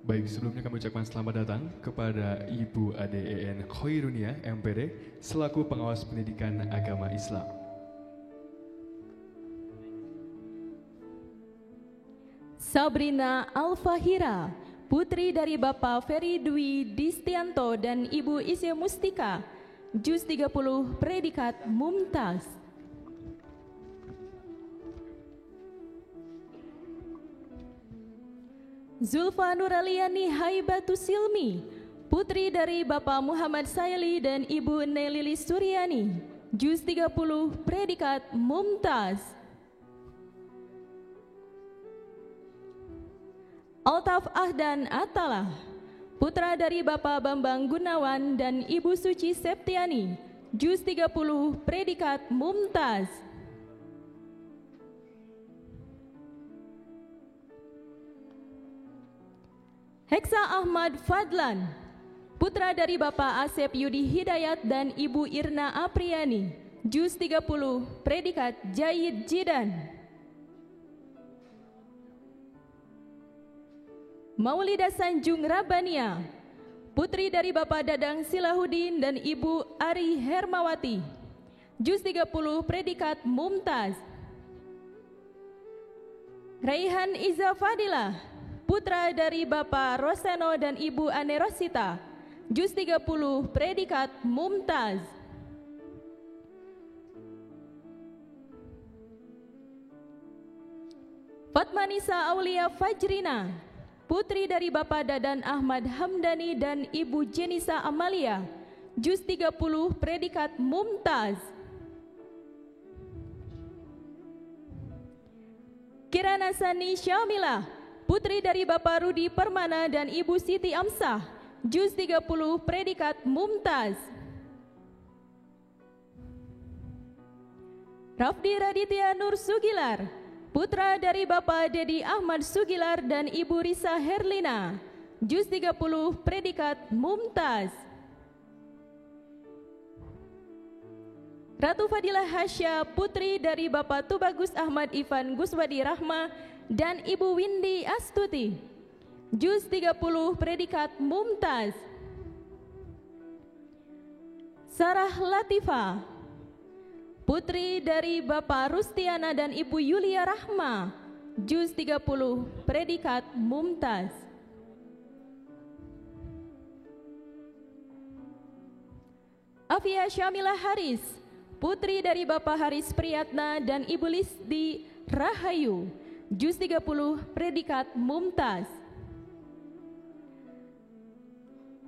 Baik, sebelumnya kami ucapkan selamat datang kepada Ibu ADEN Khoirunia MPD selaku pengawas pendidikan agama Islam. Sabrina Alfahira, putri dari Bapak Ferry Dwi Distianto dan Ibu Isya Mustika, juz 30, predikat Mumtaz. Zulfa Nuraliani Haibatu Silmi, putri dari Bapak Muhammad Saili dan Ibu Nelili Suryani, juz 30, predikat Mumtaz. Altaf Ahdan Atalah, putra dari Bapak Bambang Gunawan dan Ibu Suci Septiani, juz 30, predikat Mumtaz. Heksa Ahmad Fadlan, putra dari Bapak Asep Yudi Hidayat dan Ibu Irna Apriani, juz 30, predikat Jaid Jidan. Maulida Sanjung Rabania, putri dari Bapak Dadang Silahudin dan Ibu Ari Hermawati, juz 30, predikat Mumtaz. Raihan Iza Fadilah, putra dari Bapak Roseno dan Ibu Ane Rosita, juz 30, predikat Mumtaz. Fatmanisa Aulia Fajrina, putri dari Bapak Dadan Ahmad Hamdani dan Ibu Jenisa Amalia, juz 30 predikat Mumtaz. Kirana Sani Syamilah, putri dari Bapak Rudi Permana dan Ibu Siti Amsah, juz 30 predikat Mumtaz. Rafdi Raditya Nur Sugilar, putra dari Bapak Dedi Ahmad Sugilar dan Ibu Risa Herlina, juz 30 predikat Mumtaz. Ratu Fadilah Hasya, putri dari Bapak Tubagus Ahmad Ivan Guswadi Rahma dan Ibu Windy Astuti, juz 30 predikat Mumtaz. Sarah Latifah, putri dari Bapak Rustiana dan Ibu Yulia Rahma, juz 30 predikat Mumtaz. Afia Syamilah Haris, putri dari Bapak Haris Priyatna dan Ibu Lisdi Rahayu, juz 30 predikat Mumtaz.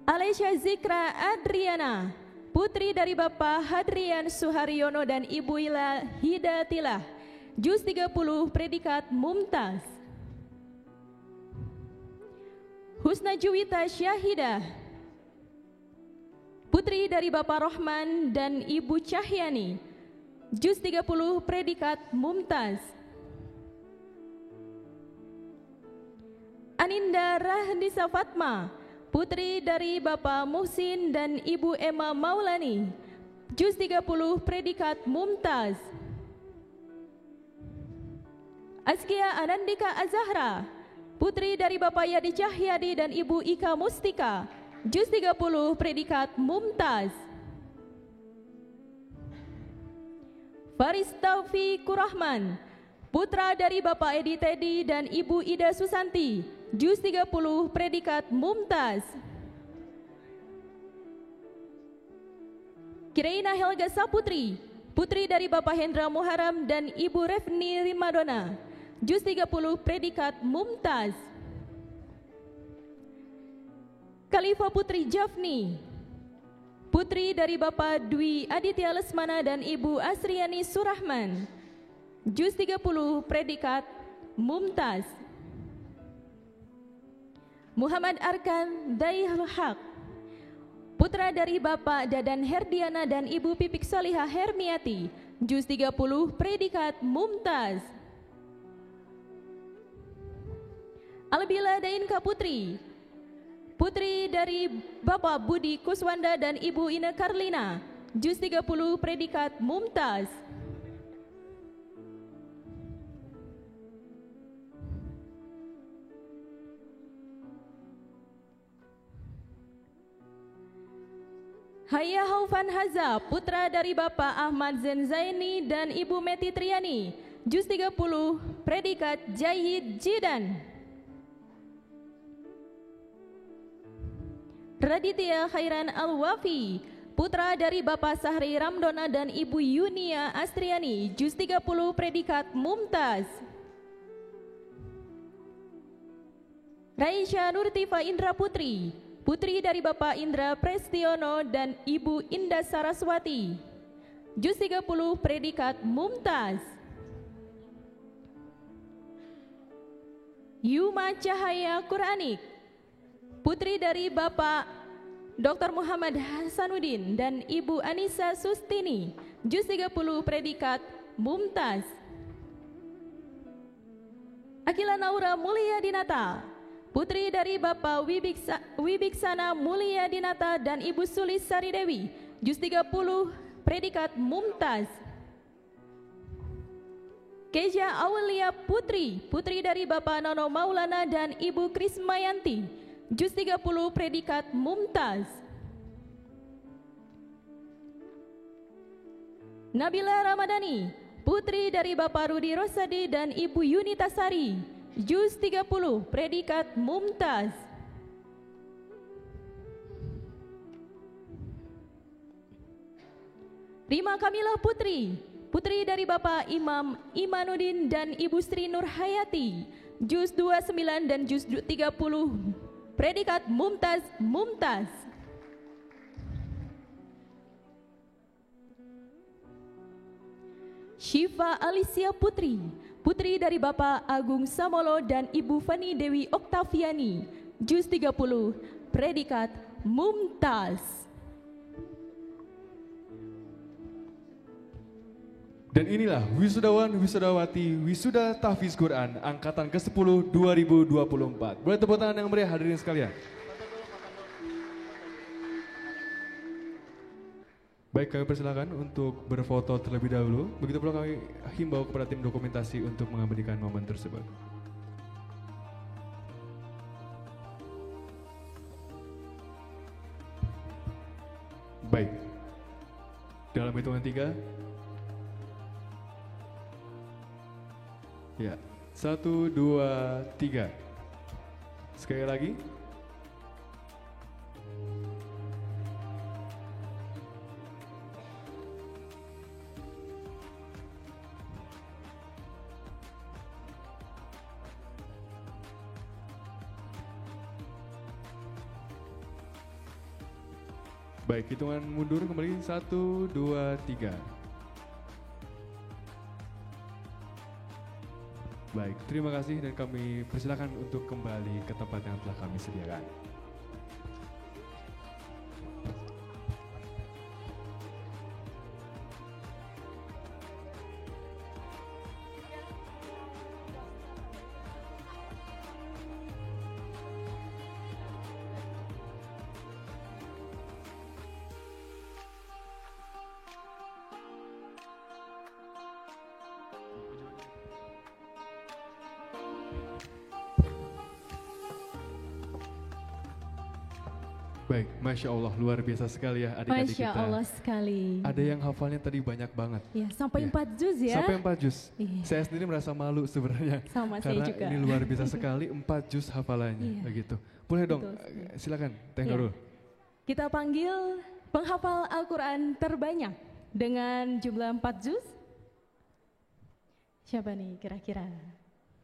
Alesya Zikra Adriana, putri dari Bapak Hadrian Suharyono dan Ibu Ila Hidatilah, juz 30 predikat Mumtaz. Husna Juwita Syahidah, putri dari Bapak Rohman dan Ibu Cahyani, juz 30 predikat Mumtaz. Aninda Rahdisa Fatma, putri dari Bapak Muhsin dan Ibu Emma Maulani, juz 30 predikat Mumtaz. Azkia Anandika Azahra, putri dari Bapak Yadi Cahyadi dan Ibu Ika Mustika, juz 30 predikat Mumtaz. Faris Taufikur Rahman, putra dari Bapak Edi Teddy dan Ibu Ida Susanti, juz 30 predikat Mumtaz. Kiraina Helga Saputri, putri dari Bapak Hendra Muharam dan Ibu Refni Rimadona, juz 30 predikat Mumtaz. Khalifah Putri Jafni, putri dari Bapak Dwi Aditya Lesmana dan Ibu Asriani Surahman, juz 30 predikat Mumtaz. Muhammad Arkan Daihul Haq, putra dari Bapak Dadan Herdiana dan Ibu Pipik Salihah Hermiati, juz 30 predikat Mumtaz. Albila Dainka Putri, putri dari Bapak Budi Kuswanda dan Ibu Ine Karlina, juz 30 predikat Mumtaz. Haya Haufan Haza, putra dari Bapak Ahmad Zenzaini dan Ibu Meti Triani, juz 30 predikat Jahid Jidan. Raditya Khairan Al-Wafi, putra dari Bapak Sahri Ramdona dan Ibu Yunia Astriani, juz 30 predikat Mumtaz. Raisya Nurtifa Indra Putri, putri dari Bapak Indra Prestiono dan Ibu Indah Saraswati, juz 30 predikat Mumtaz. Yuma Cahaya Quranik, putri dari Bapak Dr. Muhammad Hasanuddin dan Ibu Anissa Sustini, juz 30 predikat Mumtaz. Akila Naura Mulia Dinata, putri dari Bapak Wibiksana Mulia Dinata dan Ibu Sulis Saridewi, juz 30 predikat Mumtaz. Keja Aulia Putri, putri dari Bapak Nono Maulana dan Ibu Krismayanti, juz 30 predikat Mumtaz. Nabila Ramadhani, putri dari Bapak Rudi Rosadi dan Ibu Yunita Sari, juz 30 predikat Mumtaz. Rima Kamilah Putri, putri dari Bapak Imam Imanuddin dan Ibu Sri Nur Hayati, Juz 29 dan Juz 30. Predikat Mumtaz, Mumtaz. Syifa Alicia Putri, putri dari Bapak Agung Samolo dan Ibu Fani Dewi Oktaviani. Juz 30, predikat Mumtaz. Dan inilah wisudawan wisudawati wisuda tahfiz Quran angkatan ke-10 2024. Boleh tepuk tangan yang meriah hadirin sekalian. Baik, kami persilakan untuk berfoto terlebih dahulu. Begitu pula kami himbau kepada tim dokumentasi untuk mengabadikan momen tersebut. Baik, dalam hitungan 3. Ya, 1, 2, 3. Sekali lagi. Baik, hitungan mundur kembali. 1, 2, 3. Baik, terima kasih dan kami persilakan untuk kembali ke tempat yang telah kami sediakan. Baik, Masya Allah, luar biasa sekali ya adik-adik kita. Masya Allah sekali. Ada yang hafalnya tadi banyak banget. Ya, sampai Ya. 4 juz ya. Sampai 4 juz. Iya. Saya sendiri merasa malu sebenarnya. Sama saya karena juga. ini luar biasa sekali, 4 juz hafalannya. Iya. Begitu. Boleh dong, Betul sekali. silakan Teh Iya. Nurul. Kita panggil penghafal Al-Quran terbanyak dengan jumlah 4 juz. Siapa nih kira-kira?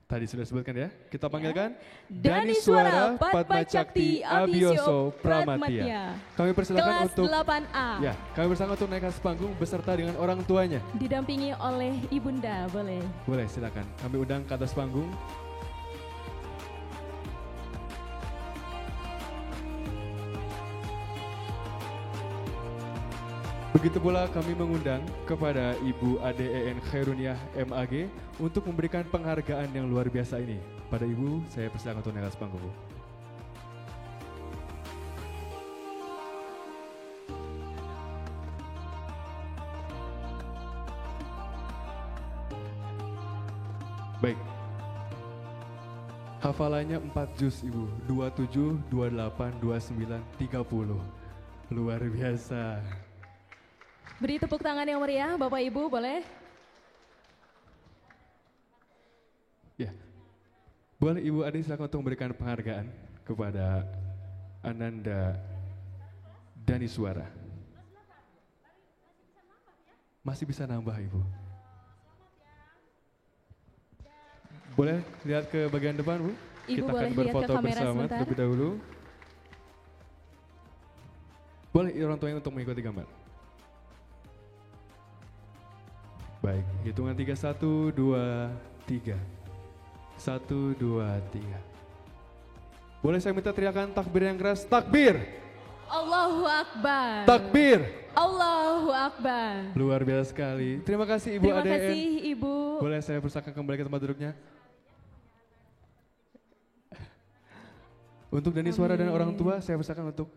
Tadi sudah sebutkan ya. Kita panggilkan Dani Suara Padma Cakti Abisyo Pratmatya. Kami persilakan Kelas untuk 8A. ya, kami persilakan untuk naik ke atas panggung beserta dengan orang tuanya. Didampingi oleh Ibunda, boleh. Boleh, silakan. Kami undang ke atas panggung. Begitu pula kami mengundang kepada Ibu ADEN Khairuniah MAG untuk memberikan penghargaan yang luar biasa ini. Pada Ibu, saya persilakan untuk naik ke atas panggung, Bu. Baik. Hafalannya 4 juz, Ibu. 27, 28, 29, 30. Luar biasa. Beri tepuk tangan yang meriah, Bapak Ibu, boleh? Ya. Boleh Ibu Ade silakan untuk memberikan penghargaan kepada Ananda Dani Suara. Masih bisa nambah, Ibu. Boleh lihat ke bagian depan, Bu? Ibu Kita boleh akan lihat ke berfoto kamera bersama sebentar. terlebih dahulu. Boleh orang tuanya untuk mengikuti gambar. Baik, hitungan 3, 1, 2, 3. 1, 2, 3. Boleh saya minta teriakan takbir yang keras? Takbir! Allahu Akbar. Takbir! Allahu Akbar. Luar biasa sekali. Terima kasih Ibu Terima ADN. kasih Ibu. Boleh saya persilakan kembali ke tempat duduknya? Untuk Dani Suara dan orang tua, saya persilakan untuk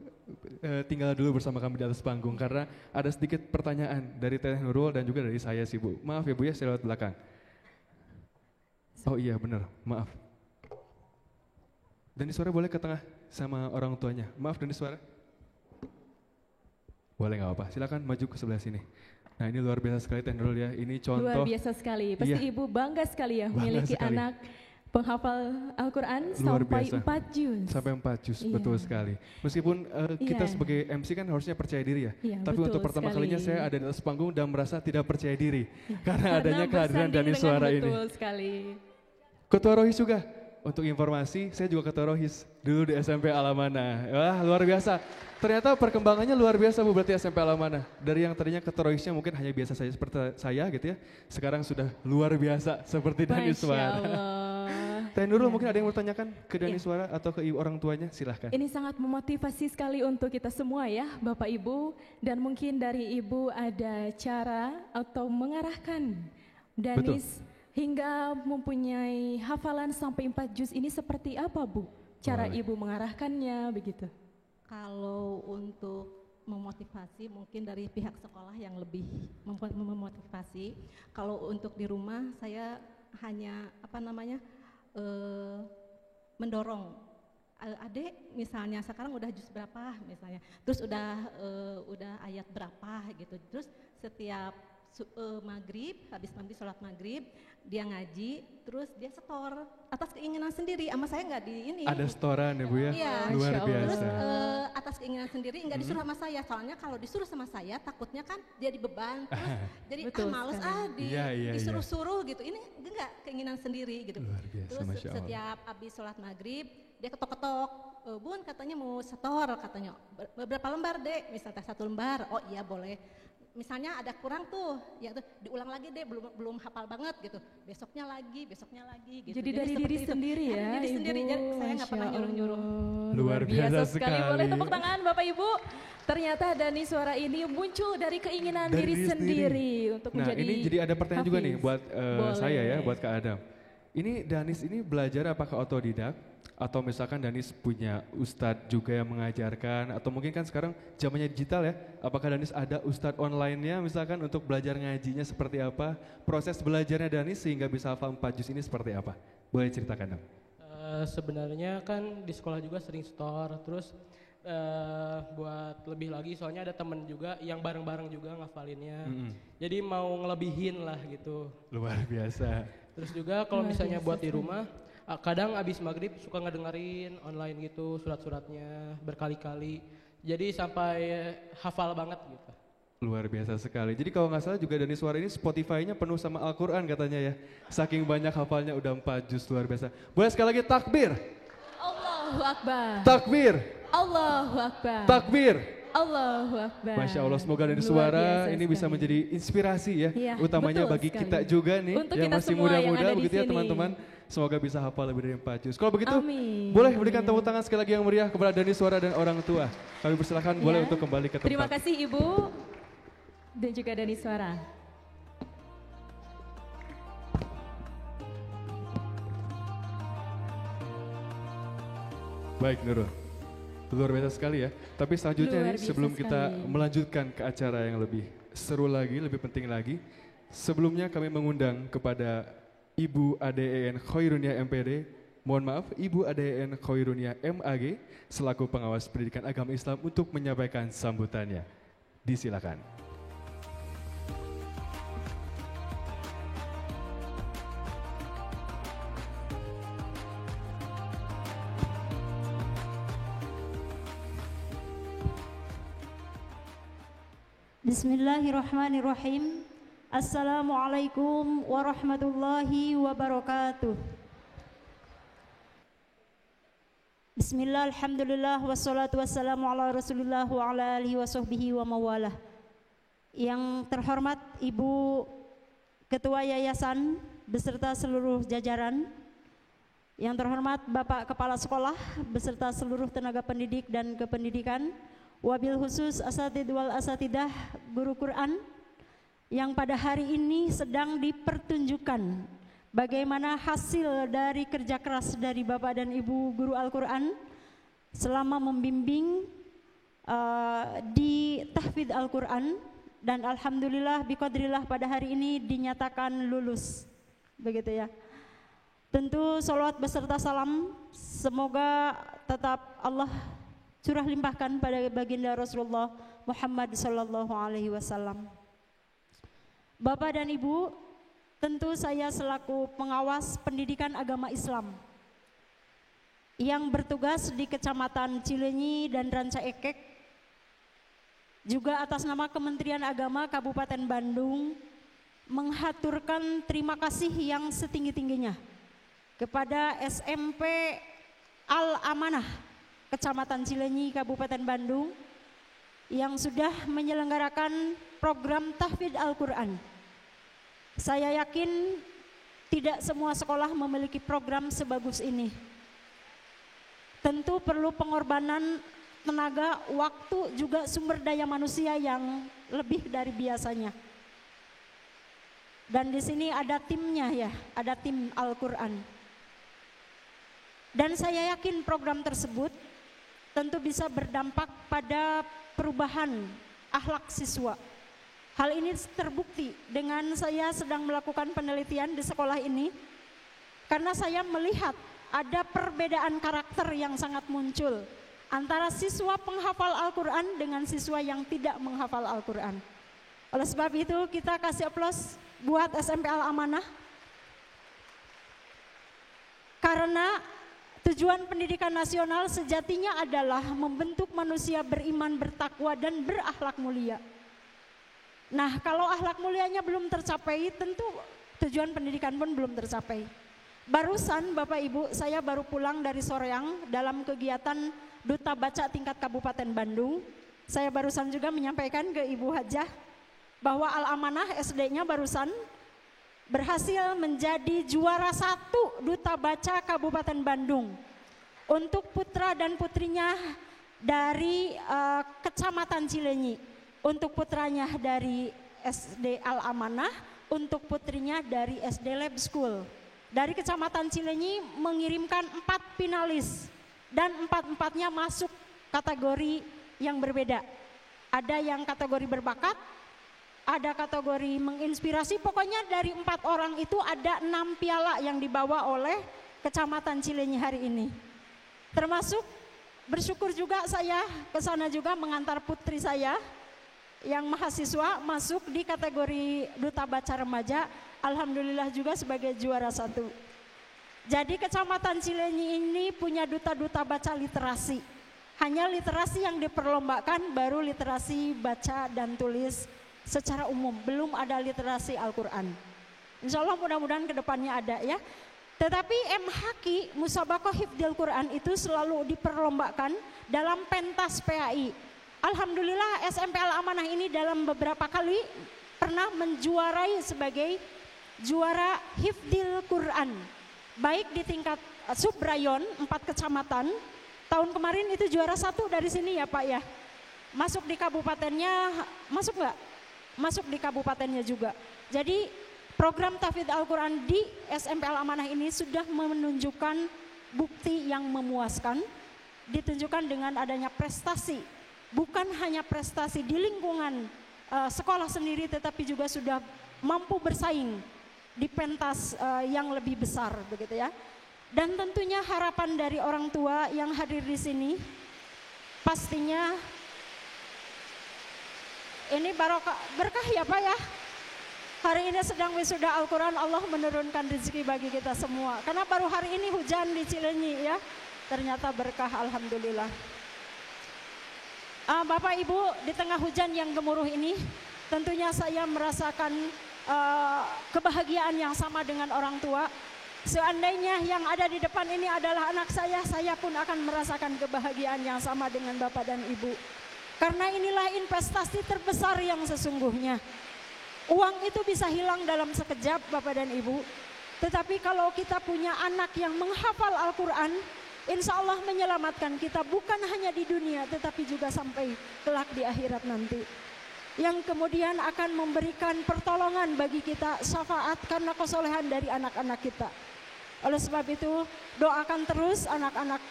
tinggal dulu bersama kami di atas panggung karena ada sedikit pertanyaan dari Teh Nurul dan juga dari saya sih, Bu. Maaf ya Bu ya, saya lewat belakang. Oh iya benar, maaf. Dani Suara boleh ke tengah sama orang tuanya. Maaf Dani Suara. Boleh nggak apa-apa, silakan maju ke sebelah sini. Nah ini luar biasa sekali Teh Nurul ya, ini contoh. Luar biasa sekali, pasti Iya. Ibu bangga sekali ya Bangga memiliki sekali. anak penghafal Al-Quran Luar sampai biasa. 4 juz. Sampai 4 juz, Iya. betul sekali. Meskipun kita Iya. sebagai MC kan harusnya percaya diri ya. Iya, Tapi betul untuk pertama sekali. kalinya saya ada di atas panggung dan merasa tidak percaya diri. Karena adanya kehadiran bersanding Dani dengan Suara ini. betul sekali. Ketua Rohis juga, untuk informasi, saya juga ketua Rohis dulu di SMP Alamana. Wah, luar biasa. Ternyata perkembangannya luar biasa Bu, berarti SMP Alamana. Dari yang tadinya ketua Rohisnya mungkin hanya biasa saja seperti saya gitu ya. Sekarang sudah luar biasa seperti Dani Suara. Teh Nurul mungkin ada yang mau tanyakan ke Dani Suara atau ke orang tuanya, silahkan. Ini sangat memotivasi sekali untuk kita semua ya Bapak Ibu. Dan mungkin dari Ibu ada cara atau mengarahkan Danis hingga mempunyai hafalan sampai 4 juz ini seperti apa Bu? Cara Ibu mengarahkannya begitu? Kalau untuk memotivasi mungkin dari pihak sekolah yang lebih memotivasi. Kalau untuk di rumah saya hanya mendorong adik misalnya sekarang udah juz berapa misalnya, terus udah ayat berapa gitu, terus setiap maghrib, habis sholat maghrib dia ngaji, terus dia setor atas keinginan sendiri, sama saya nggak di ini. Ada setoran ya Bu ya, iya, luar biasa. Terus atas keinginan sendiri nggak disuruh sama saya, soalnya kalau disuruh sama saya takutnya kan jadi beban, terus jadi males disuruh-suruh gitu. Ini enggak, keinginan sendiri gitu. Luar biasa, terus Masya Allah. setiap habis sholat maghrib dia ketok-ketok, Bun katanya mau setor, katanya berapa lembar Dek, misalnya 1 lembar, oh iya boleh. Misalnya ada kurang tuh, ya tuh diulang lagi deh, belum hafal banget gitu. Besoknya lagi gitu. Jadi dari diri sendiri ya, dari diri sendiri, jadi saya nggak pernah nyuruh-nyuruh. Luar biasa sekali. Boleh tepuk tangan Bapak Ibu. Ternyata Dani Suara ini muncul dari keinginan diri sendiri untuk menjadi. Nah ini jadi ada pertanyaan juga nih buat saya ya, buat Kak Adam. Ini Danis ini belajar apakah otodidak? Atau misalkan Danis punya ustadz juga yang mengajarkan, atau mungkin kan sekarang zamannya digital ya, apakah Danis ada ustadz online-nya misalkan untuk belajar ngajinya seperti apa, proses belajarnya Danis sehingga bisa hafal 4 juz ini seperti apa? Boleh ceritakan dong? Sebenarnya kan di sekolah juga sering store, terus buat lebih lagi soalnya ada temen juga yang bareng-bareng juga ngafalinnya, jadi mau ngelebihin lah gitu. Luar biasa. Terus juga kalau misalnya buat di rumah, kadang abis maghrib suka ngedengerin online gitu surat-suratnya berkali-kali, jadi sampai hafal banget gitu. Luar biasa sekali. Jadi kalau nggak salah juga Dani Suara ini Spotify-nya penuh sama Al-Quran katanya ya. Saking banyak hafalnya udah 4 juz, luar biasa. Boleh sekali lagi takbir. Allahu Akbar. Takbir. Allahu Akbar. Takbir. Allahu Akbar. Masya Allah, semoga Dani Suara ini bisa menjadi inspirasi ya, utamanya bagi sekali. Kita juga nih untuk yang masih muda-muda begitu ya teman-teman. Semoga bisa hafal lebih dari 4 juz. Kalau begitu, boleh berikan tepuk tangan sekali lagi yang meriah kepada Dani Suara dan orang tua. Kami persilahkan boleh untuk kembali ke tempat. Terima kasih Ibu dan juga Dani Suara. Baik Nurul, luar biasa sekali ya. Tapi selanjutnya nih sebelum kita melanjutkan ke acara yang lebih seru lagi, lebih penting lagi. Sebelumnya kami mengundang kepada Ibu ADEN Khoirunia MPD, mohon maaf Ibu ADEN Khoirunia MAG selaku pengawas pendidikan agama Islam untuk menyampaikan sambutannya. Disilakan. Bismillahirrahmanirrahim. Assalamualaikum warahmatullahi wabarakatuh. Bismillah, alhamdulillah, wassalatu wassalamu ala rasulillah wa ala alihi wa sahbihi wa mawalah. Yang terhormat Ibu Ketua Yayasan beserta seluruh jajaran, yang terhormat Bapak Kepala Sekolah beserta seluruh tenaga pendidik dan kependidikan, wabil khusus asatid wal asatidah guru Quran, yang pada hari ini sedang dipertunjukkan bagaimana hasil dari kerja keras dari Bapak dan Ibu guru Al-Quran selama membimbing di tahfidz Al-Quran, dan alhamdulillah biqadrillah pada hari ini dinyatakan lulus, begitu ya. Tentu salawat beserta salam semoga tetap Allah curah limpahkan pada baginda Rasulullah Muhammad sallallahu alaihi wasallam. Bapak dan Ibu, tentu saya selaku pengawas pendidikan agama Islam yang bertugas di Kecamatan Cileunyi dan Ranca Ekek, juga atas nama Kementerian Agama Kabupaten Bandung, menghaturkan terima kasih yang setinggi-tingginya kepada SMP Al-Amanah Kecamatan Cileunyi Kabupaten Bandung yang sudah menyelenggarakan program tahfidz Al-Quran. Saya yakin tidak semua sekolah memiliki program sebagus ini. Tentu perlu pengorbanan tenaga, waktu, juga sumber daya manusia yang lebih dari biasanya. Dan di sini ada timnya ya, ada tim Al-Quran. Dan saya yakin program tersebut tentu bisa berdampak pada perubahan akhlak siswa. Hal ini terbukti dengan saya sedang melakukan penelitian di sekolah ini, karena saya melihat ada perbedaan karakter yang sangat muncul antara siswa penghafal Al-Quran dengan siswa yang tidak menghafal Al-Quran. Oleh sebab itu kita kasih aplaus buat SMP Al-Amanah, karena tujuan pendidikan nasional sejatinya adalah membentuk manusia beriman, bertakwa, dan berakhlak mulia. Nah, kalau akhlak mulianya belum tercapai, tentu tujuan pendidikan pun belum tercapai. Barusan Bapak Ibu, saya baru pulang dari Soreang dalam kegiatan Duta Baca tingkat Kabupaten Bandung. Saya barusan juga menyampaikan ke Ibu Hajah bahwa Al-Amanah SD-nya barusan berhasil menjadi juara 1 Duta Baca Kabupaten Bandung untuk putra dan putrinya dari Kecamatan Cileunyi, untuk putranya dari SD Al-Amanah, untuk putrinya dari SD Lab School. Dari Kecamatan Cileunyi mengirimkan 4 finalis dan 4-4-nya masuk kategori yang berbeda. Ada yang kategori berbakat, ada kategori menginspirasi, pokoknya dari 4 orang itu ada 6 piala yang dibawa oleh Kecamatan Cileunyi hari ini. Termasuk bersyukur juga saya ke sana juga mengantar putri saya yang mahasiswa masuk di kategori Duta Baca Remaja, alhamdulillah juga sebagai juara 1. Jadi Kecamatan Cileunyi ini punya duta-duta baca literasi. Hanya literasi yang diperlombakan baru literasi baca dan tulis secara umum, belum ada literasi Al-Quran. Insya Allah mudah-mudahan kedepannya ada ya. Tetapi MHQ Musabakoh Hifdzil Quran itu selalu diperlombakan dalam pentas PAI. Alhamdulillah SMP Al-Amanah ini dalam beberapa kali pernah menjuarai sebagai juara Hifdzil Quran. Baik di tingkat subrayon 4 kecamatan, tahun kemarin itu juara 1 dari sini ya Pak ya. Masuk di kabupatennya, masuk nggak? Masuk di kabupatennya juga. Jadi program tahfidz Al-Quran di SMP Al-Amanah ini sudah menunjukkan bukti yang memuaskan, ditunjukkan dengan adanya prestasi, bukan hanya prestasi di lingkungan sekolah sendiri, tetapi juga sudah mampu bersaing di pentas yang lebih besar begitu ya. Dan tentunya harapan dari orang tua yang hadir di sini, pastinya ini berkah ya Pak ya. Hari ini sedang wisuda Al-Quran, Allah menurunkan rezeki bagi kita semua. Karena baru hari ini hujan di Cileunyi ya, ternyata berkah alhamdulillah. Bapak Ibu, di tengah hujan yang gemuruh ini, tentunya saya merasakan kebahagiaan yang sama dengan orang tua. Seandainya yang ada di depan ini adalah anak saya pun akan merasakan kebahagiaan yang sama dengan Bapak dan Ibu. Karena inilah investasi terbesar yang sesungguhnya. Uang itu bisa hilang dalam sekejap Bapak dan Ibu. Tetapi kalau kita punya anak yang menghafal Al-Quran, insya Allah menyelamatkan kita bukan hanya di dunia tetapi juga sampai kelak di akhirat nanti. Yang kemudian akan memberikan pertolongan bagi kita, syafaat karena kesolehan dari anak-anak kita. Oleh sebab itu doakan terus anak-anak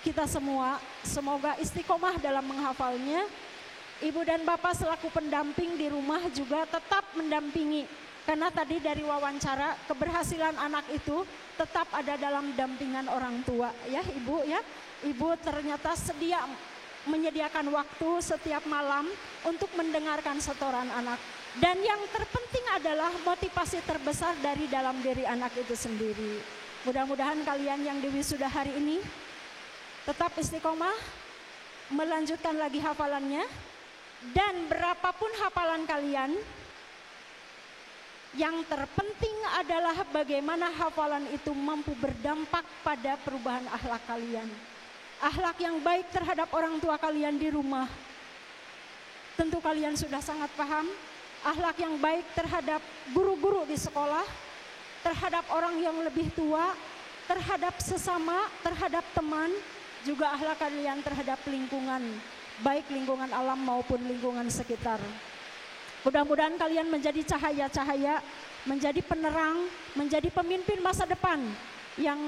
kita semua, semoga istiqomah dalam menghafalnya. Ibu dan Bapak selaku pendamping di rumah juga tetap mendampingi. Karena tadi dari wawancara keberhasilan anak itu tetap ada dalam dampingan orang tua ya Ibu ya. Ibu ternyata sedia menyediakan waktu setiap malam untuk mendengarkan setoran anak. Dan yang terpenting adalah motivasi terbesar dari dalam diri anak itu sendiri. Mudah-mudahan kalian yang diwisuda hari ini tetap istiqomah, melanjutkan lagi hafalannya. Dan berapapun hafalan kalian, Yang terpenting adalah bagaimana hafalan itu mampu berdampak pada perubahan akhlak kalian. Akhlak yang baik terhadap orang tua kalian di rumah, tentu kalian sudah sangat paham. Akhlak yang baik terhadap guru-guru di sekolah, terhadap orang yang lebih tua, terhadap sesama, terhadap teman, juga akhlak kalian terhadap lingkungan, baik lingkungan alam maupun lingkungan sekitar. Mudah-mudahan kalian menjadi cahaya-cahaya, menjadi penerang, menjadi pemimpin masa depan yang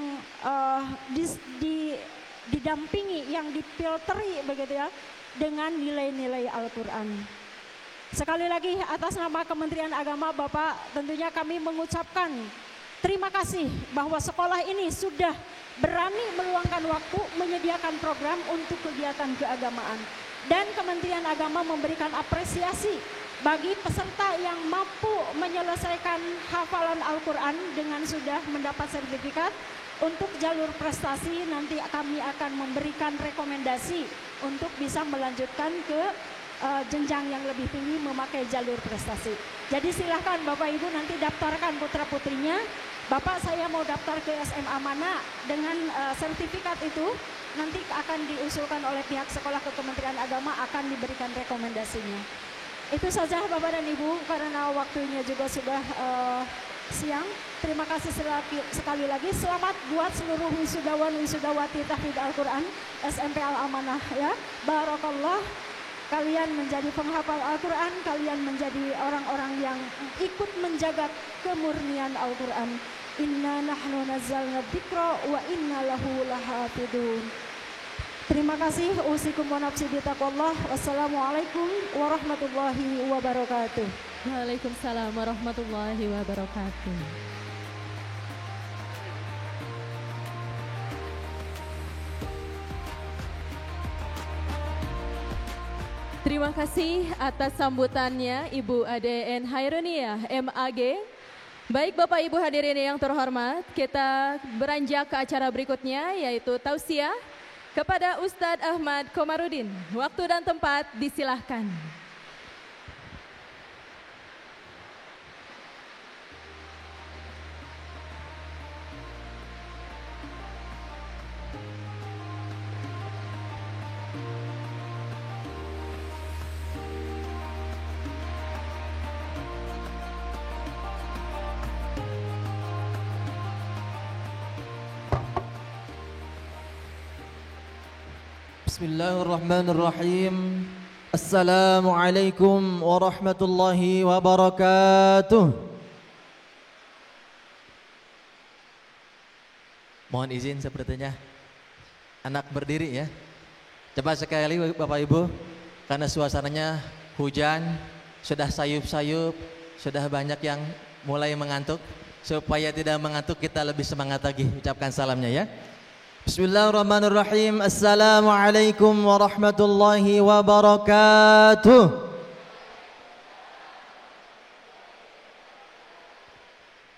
didampingi, yang difilteri begitu ya, dengan nilai-nilai Al-Quran. Sekali lagi atas nama Kementerian Agama Bapak, tentunya kami mengucapkan terima kasih bahwa sekolah ini sudah berani meluangkan waktu menyediakan program untuk kegiatan keagamaan. Dan Kementerian Agama memberikan apresiasi bagi peserta yang mampu menyelesaikan hafalan Al-Quran dengan sudah mendapat sertifikat. Untuk jalur prestasi nanti kami akan memberikan rekomendasi untuk bisa melanjutkan ke jenjang yang lebih tinggi memakai jalur prestasi. Jadi silahkan Bapak Ibu nanti daftarkan putra putrinya. Bapak saya mau daftar ke SMA mana dengan sertifikat itu nanti akan diusulkan oleh pihak sekolah ke Kementerian Agama, akan diberikan rekomendasinya. Itu saja Bapak dan Ibu, karena waktunya juga sudah siang. Terima kasih sekali lagi. Selamat buat seluruh wisudawan wisudawati tahfidz Al-Quran SMP Al-Amanah ya. Barakallah, kalian menjadi penghafal Al-Quran, kalian menjadi orang-orang yang ikut menjaga kemurnian Al-Quran. Inna nahnu nazzalna dzikra wa inna lahu lahafidun. Terima kasih. Usikum wa nafsi bitaqwallah. Wassalamualaikum warahmatullahi wabarakatuh. Waalaikumsalam warahmatullahi wabarakatuh. Terima kasih atas sambutannya Ibu Ade N. Hairuniyah MAG. Baik Bapak Ibu hadirin yang terhormat, kita beranjak ke acara berikutnya yaitu tausiah kepada Ustadz Ahmad Komarudin. Waktu dan tempat disilahkan. Bismillahirrahmanirrahim. Assalamualaikum warahmatullahi wabarakatuh. Mohon izin sepertinya anak berdiri ya. Coba sekali Bapak Ibu, karena suasananya hujan, sudah sayup-sayup, sudah banyak yang mulai mengantuk. Supaya tidak mengantuk kita lebih semangat lagi ucapkan salamnya ya. Bismillahirrahmanirrahim. Assalamualaikum warahmatullahi wabarakatuh.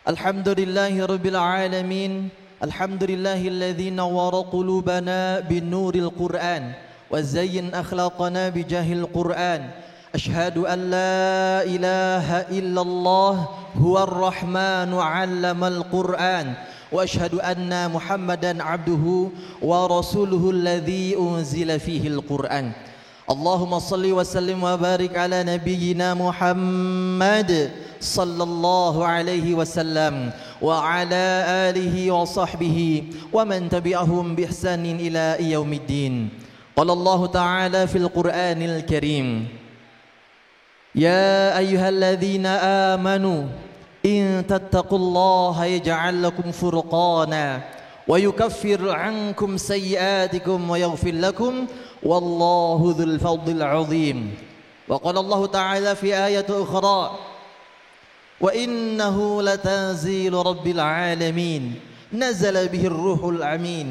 Alhamdulillahi rabbil alamin. Alhamdulillahilladzi nawwara qulubana binuril Qur'an wa zayyin akhlaqana bijahil Qur'an. Ashhadu an la ilaha illallah huwar rahmanu 'allamal Qur'an. وأشهد أن محمدا عبده ورسوله الذي أنزل فيه القرآن. اللهم صل وسلم وبارك على نبينا محمد صلى الله عليه وسلم وعلى آله وصحبه ومن تبعهم بإحسان إلى يوم الدين. قال الله تعالى في القرآن الكريم: يا أيها الذين آمنوا إن تتقوا الله يجعل لكم فرقانا ويكفر عنكم سيئاتكم ويغفر لكم والله ذو الفضل العظيم. وقال الله تعالى في آية أخرى: وإنه لتنزيل رب العالمين نزل به الروح الأمين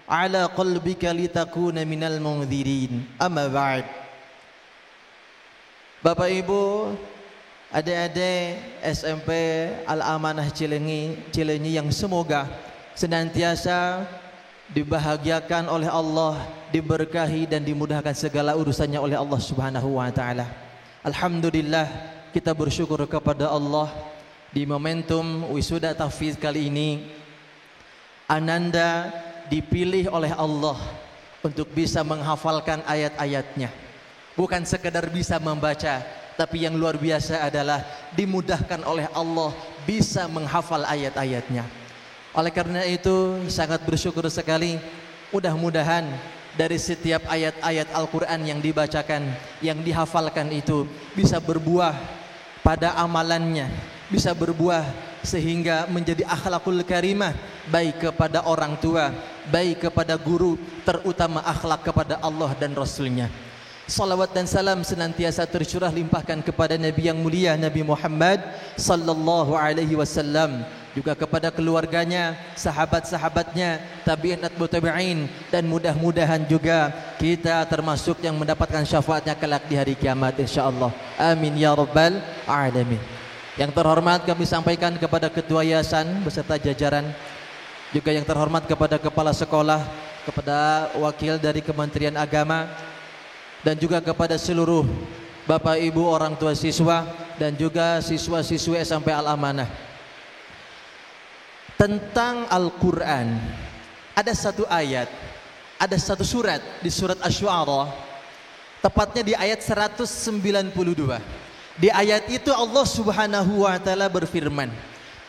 على قلبك لتكون من المنذرين. أما بعد. Bapak Ibu, adik-adik SMP Al-Amanah Cileunyi yang semoga senantiasa dibahagiakan oleh Allah, diberkahi dan dimudahkan segala urusannya oleh Allah Subhanahu wa taala. Alhamdulillah, kita bersyukur kepada Allah di momentum wisuda tahfiz kali ini, Ananda dipilih oleh Allah untuk bisa menghafalkan ayat-ayatnya. Bukan sekedar bisa membaca, tapi yang luar biasa adalah dimudahkan oleh Allah bisa menghafal ayat-ayatnya. Oleh karena itu sangat bersyukur sekali, mudah-mudahan dari setiap ayat-ayat Al-Quran yang dibacakan, yang dihafalkan itu bisa berbuah pada amalannya, bisa berbuah sehingga menjadi akhlakul karimah, baik kepada orang tua, baik kepada guru, terutama akhlak kepada Allah dan Rasulnya. Salawat dan salam senantiasa tercurah limpahkan kepada Nabi yang mulia, Nabi Muhammad sallallahu alaihi wasallam, juga kepada keluarganya, sahabat-sahabatnya, tabi'in atba'u tabi'in, dan mudah-mudahan juga kita termasuk yang mendapatkan syafaatnya kelak di hari kiamat insyaallah. Amin ya rabbal alamin. Yang terhormat kami sampaikan kepada ketua yayasan beserta jajaran, juga yang terhormat kepada kepala sekolah, kepada wakil dari Kementerian Agama, dan juga kepada seluruh Bapak Ibu orang tua siswa dan juga siswa-siswi SMP Al-Amanah. Tentang Al-Quran, ada satu ayat, ada satu surat di surat Asy-Syu'ara, tepatnya di ayat 192. Di ayat itu Allah Subhanahu wa taala berfirman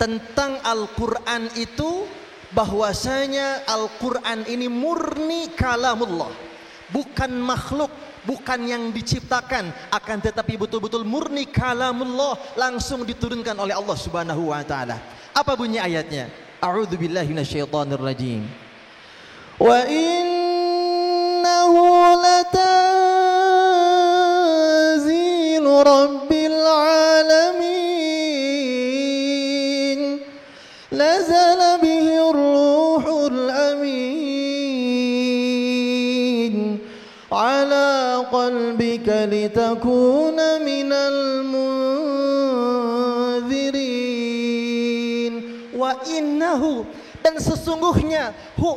tentang Al-Quran itu, bahwasanya Al-Quran ini murni kalamullah, bukan makhluk, bukan yang diciptakan, akan tetapi betul-betul murni kalamullah, langsung diturunkan oleh Allah Subhanahu wa taala. Apa bunyi ayatnya? A'udzu billahi minasyaitonir rajim. Wa innahu latanzilu rabbil alamin, nazala bihi ruhul amin ala qalbika litakuna minal wa innahu, dan sesungguhnya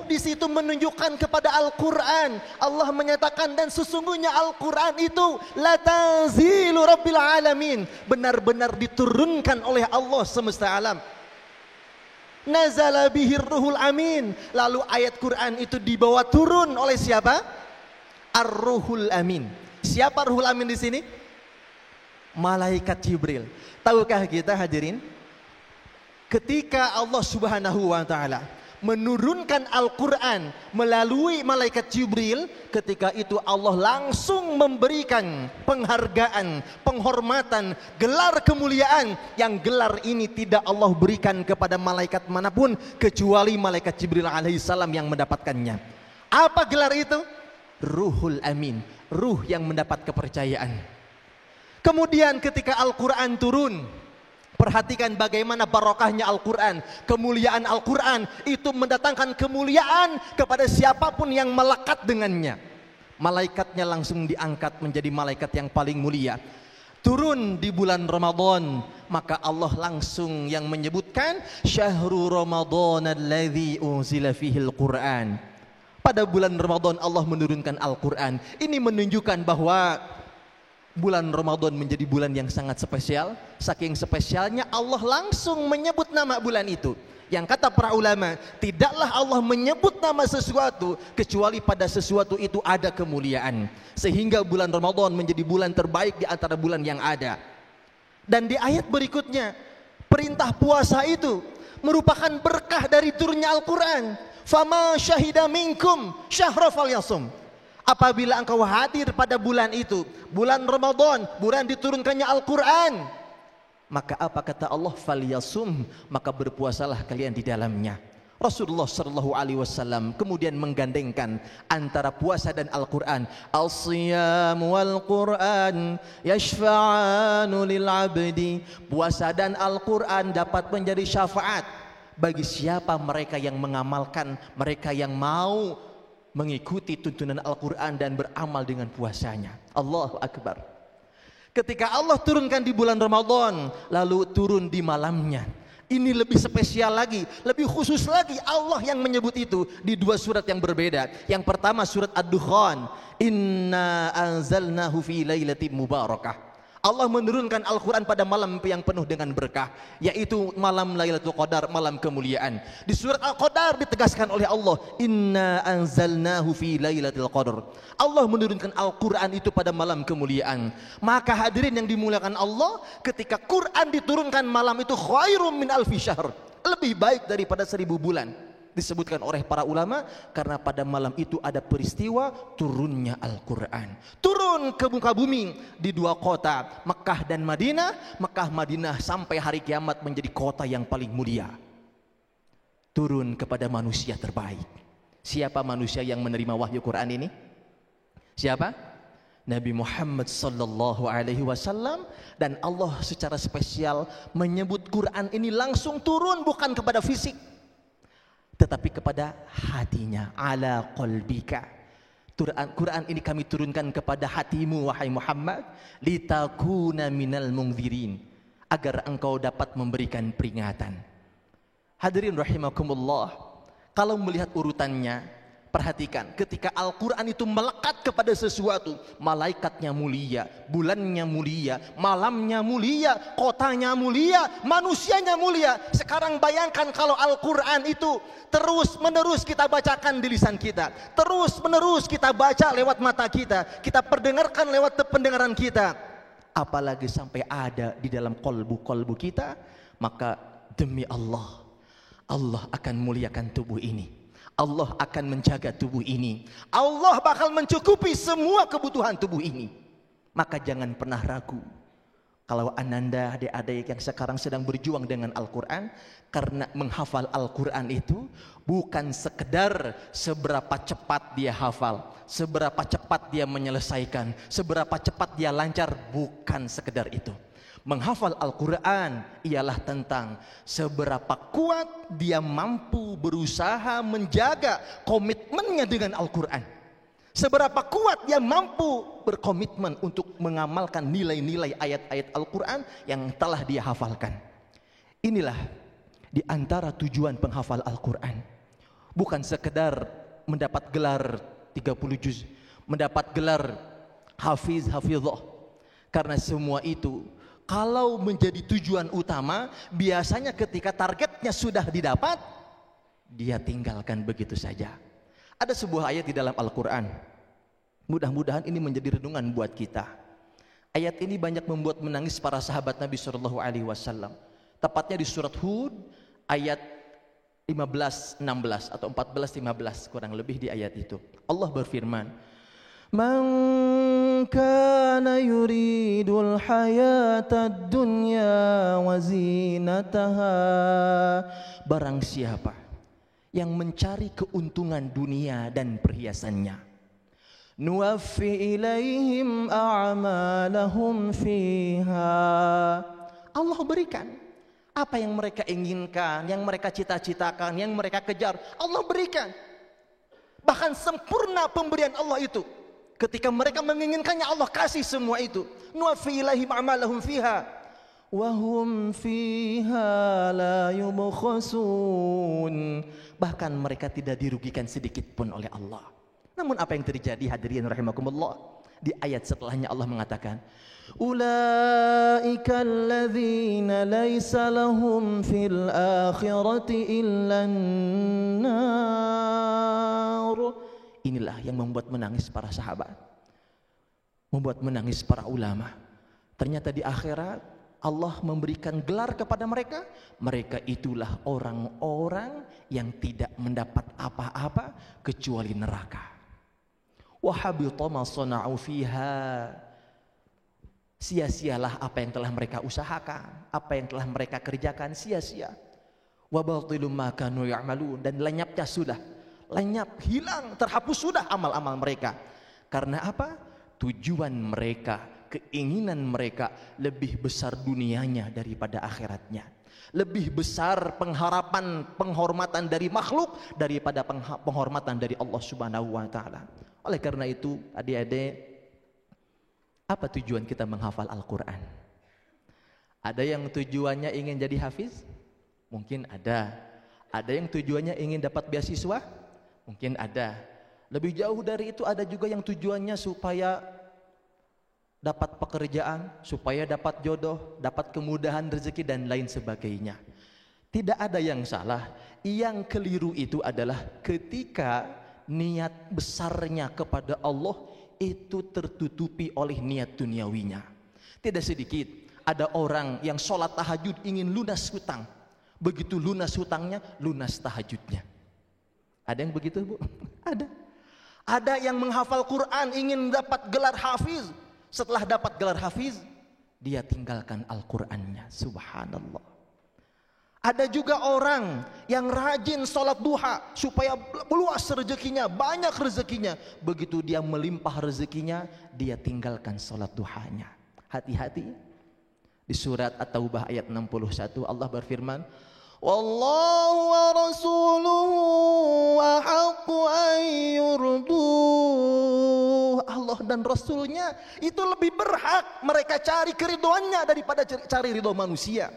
di situ menunjukkan kepada Al-Quran. Allah menyatakan dan sesungguhnya Al-Quran itu latanzilu rabbil alamin, benar-benar diturunkan oleh Allah semesta alam. Nazala bihir ruhul amin, lalu ayat Quran itu dibawa turun oleh siapa? Ar-Ruhul Amin. Siapa Ruhul Amin di sini? Malaikat Jibril. Tahukah kita hadirin? Ketika Allah Subhanahu wa taala menurunkan Al-Quran melalui malaikat Jibril, ketika itu Allah langsung memberikan penghargaan, penghormatan, gelar kemuliaan, yang gelar ini tidak Allah berikan kepada malaikat manapun kecuali malaikat Jibril alaihissalam yang mendapatkannya. Apa gelar itu? Ruhul Amin, ruh yang mendapat kepercayaan. Kemudian ketika Al-Quran turun, perhatikan bagaimana barokahnya Al-Quran, kemuliaan Al-Quran itu mendatangkan kemuliaan kepada siapapun yang melekat dengannya. Malaikatnya langsung diangkat menjadi malaikat yang paling mulia. Turun di bulan Ramadan, maka Allah langsung yang menyebutkan syahrul Ramadan alladzi unzila fihil Quran. Pada bulan Ramadan Allah menurunkan Al-Quran. Ini menunjukkan bahwa bulan Ramadan menjadi bulan yang sangat spesial. Saking spesialnya Allah langsung menyebut nama bulan itu. Yang kata para ulama, tidaklah Allah menyebut nama sesuatu kecuali pada sesuatu itu ada kemuliaan, sehingga bulan Ramadan menjadi bulan terbaik di antara bulan yang ada. Dan di ayat berikutnya, perintah puasa itu merupakan berkah dari turunnya Al-Quran. Fama syahida minkum syahra falyasum. Apabila engkau hadir pada bulan itu, bulan Ramadan, bulan diturunkannya Al-Quran, maka apa kata Allah? Falyasum, maka berpuasalah kalian di dalamnya. Rasulullah sallallahu alaihi wasallam kemudian menggandengkan antara puasa dan Al-Quran. As-siyam wal Quran yashfa'anu lil 'abdi. Puasa dan Al-Quran dapat menjadi syafaat bagi siapa mereka yang mengamalkan, mereka yang mau mengikuti tuntunan Al-Quran dan beramal dengan puasanya. Allahu Akbar. Ketika Allah turunkan di bulan Ramadan, lalu turun di malamnya, ini lebih spesial lagi, lebih khusus lagi. Allah yang menyebut itu di dua surat yang berbeda. Yang pertama surat Ad-Dukhan, inna anzalnahu fi lailatin mubarakah. Allah menurunkan Al-Quran pada malam yang penuh dengan berkah, yaitu malam Lailatul Qadar, malam kemuliaan. Di surat Al-Qadar ditegaskan oleh Allah, inna anzalnahu fi Lailatul Qadar. Allah menurunkan Al-Quran itu pada malam kemuliaan. Maka hadirin yang dimuliakan Allah, ketika Quran diturunkan malam itu khairum min alfi syahr, lebih baik daripada 1000 bulan. Disebutkan oleh para ulama karena pada malam itu ada peristiwa turunnya Al-Quran. Turun ke muka bumi di 2 kota, Mekah dan Madinah. Mekah Madinah sampai hari kiamat menjadi kota yang paling mulia. Turun kepada manusia terbaik. Siapa manusia yang menerima wahyu Quran ini? Siapa? Nabi Muhammad sallallahu alaihi wasallam. Dan Allah secara spesial menyebut Quran ini langsung turun bukan kepada fisik, tetapi kepada hatinya. Ala qalbika. Quran ini kami turunkan kepada hatimu wahai Muhammad, litakuna minal mungzirin, agar engkau dapat memberikan peringatan. Hadirin rahimakumullah, kalau melihat urutannya, perhatikan ketika Al-Quran itu melekat kepada sesuatu, malaikatnya mulia, bulannya mulia, malamnya mulia, kotanya mulia, manusianya mulia. Sekarang bayangkan kalau Al-Quran itu terus menerus kita bacakan di lisan kita, terus menerus kita baca lewat mata kita, kita perdengarkan lewat pendengaran kita, apalagi sampai ada di dalam kolbu kita, maka demi Allah, Allah akan muliakan tubuh ini. Allah akan menjaga tubuh ini. Allah bakal mencukupi semua kebutuhan tubuh ini. Maka jangan pernah ragu. Kalau ananda adik-adik yang sekarang sedang berjuang dengan Al-Quran, karena menghafal Al-Quran itu bukan sekedar seberapa cepat dia hafal, seberapa cepat dia menyelesaikan, seberapa cepat dia lancar, bukan sekedar itu. Menghafal Al-Quran ialah tentang seberapa kuat dia mampu berusaha menjaga komitmennya dengan Al-Quran. Seberapa kuat dia mampu berkomitmen untuk mengamalkan nilai-nilai ayat-ayat Al-Quran yang telah dia hafalkan. Inilah di antara tujuan penghafal Al-Quran. Bukan sekedar mendapat gelar 30 juz, mendapat gelar hafizah. Karena semua itu, kalau menjadi tujuan utama, biasanya ketika targetnya sudah didapat, dia tinggalkan begitu saja. Ada sebuah ayat di dalam Al-Quran, mudah-mudahan ini menjadi renungan buat kita. Ayat ini banyak membuat menangis para sahabat Nabi SAW. Tepatnya di surat Hud ayat 15-16 atau 14-15, kurang lebih di ayat itu. Allah berfirman, Man kana yuridul hayatad dunya wa zinataha. Barang siapa yang mencari keuntungan dunia dan perhiasannya, nuwaffi ilaihim a'malahum fiha. Allah berikan apa yang mereka inginkan, yang mereka cita-citakan, yang mereka kejar, Allah berikan. Bahkan sempurna pemberian Allah itu. Ketika mereka menginginkannya, Allah kasih semua itu. Nuwaffi ilaihim a'malahum fiha wa hum fiha la yubkhasun. Bahkan mereka tidak dirugikan sedikit pun oleh Allah. Namun apa yang terjadi, hadirin rahimakumullah? Di ayat setelahnya Allah mengatakan, ulaika alladzina laisa lahum fil akhirati illan nar. Inilah yang membuat menangis para sahabat, membuat menangis para ulama. Ternyata di akhirat Allah memberikan gelar kepada mereka. Mereka itulah orang-orang yang tidak mendapat apa-apa kecuali neraka. Wa habita ma sana'u fiha. Sia-sialah apa yang telah mereka usahakan, apa yang telah mereka kerjakan, sia-sia. Wa batilum ma kanu ya'malun. Dan lenyapnya sudah, lenyap, hilang, terhapus sudah amal-amal mereka. Karena apa? Tujuan mereka, keinginan mereka lebih besar dunianya daripada akhiratnya. Lebih besar pengharapan, penghormatan dari makhluk daripada penghormatan dari Allah Subhanahu wa taala. Oleh karena itu, adik-adik, apa tujuan kita menghafal Al-Quran? Ada yang tujuannya ingin jadi hafiz? Mungkin ada. Ada yang tujuannya ingin dapat beasiswa? Mungkin ada. Lebih jauh dari itu, ada juga yang tujuannya supaya dapat pekerjaan, supaya dapat jodoh, dapat kemudahan rezeki dan lain sebagainya. Tidak ada yang salah. Yang keliru itu adalah ketika niat besarnya kepada Allah itu tertutupi oleh niat duniawinya. Tidak sedikit ada orang yang sholat tahajud ingin lunas hutang. Begitu lunas hutangnya, lunas tahajudnya. Ada yang begitu, Bu? Ada. Ada yang menghafal Quran ingin dapat gelar hafiz. Setelah dapat gelar hafiz, dia tinggalkan Al-Qur'annya. Subhanallah. Ada juga orang yang rajin sholat duha supaya luas rezekinya, banyak rezekinya. Begitu dia melimpah rezekinya, dia tinggalkan sholat duhanya. Hati-hati. Di surat At-Taubah ayat 61 Allah berfirman, Wallahu wa rasuluhu ahaqqu an yurduh. Allah dan Rasulnya itu lebih berhak mereka cari keridhoannya daripada cari ridho manusia.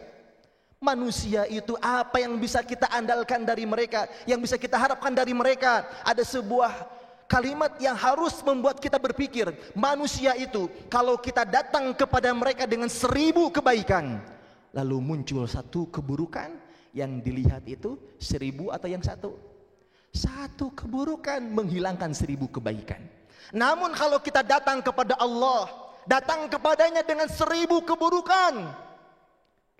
Manusia itu apa yang bisa kita andalkan dari mereka, yang bisa kita harapkan dari mereka? Ada sebuah kalimat yang harus membuat kita berpikir. Manusia itu kalau kita datang kepada mereka dengan 1000 kebaikan, lalu muncul satu keburukan, yang dilihat itu 1000 atau yang satu keburukan menghilangkan 1000 kebaikan. Namun kalau kita datang kepada Allah, datang kepadanya dengan 1000 keburukan,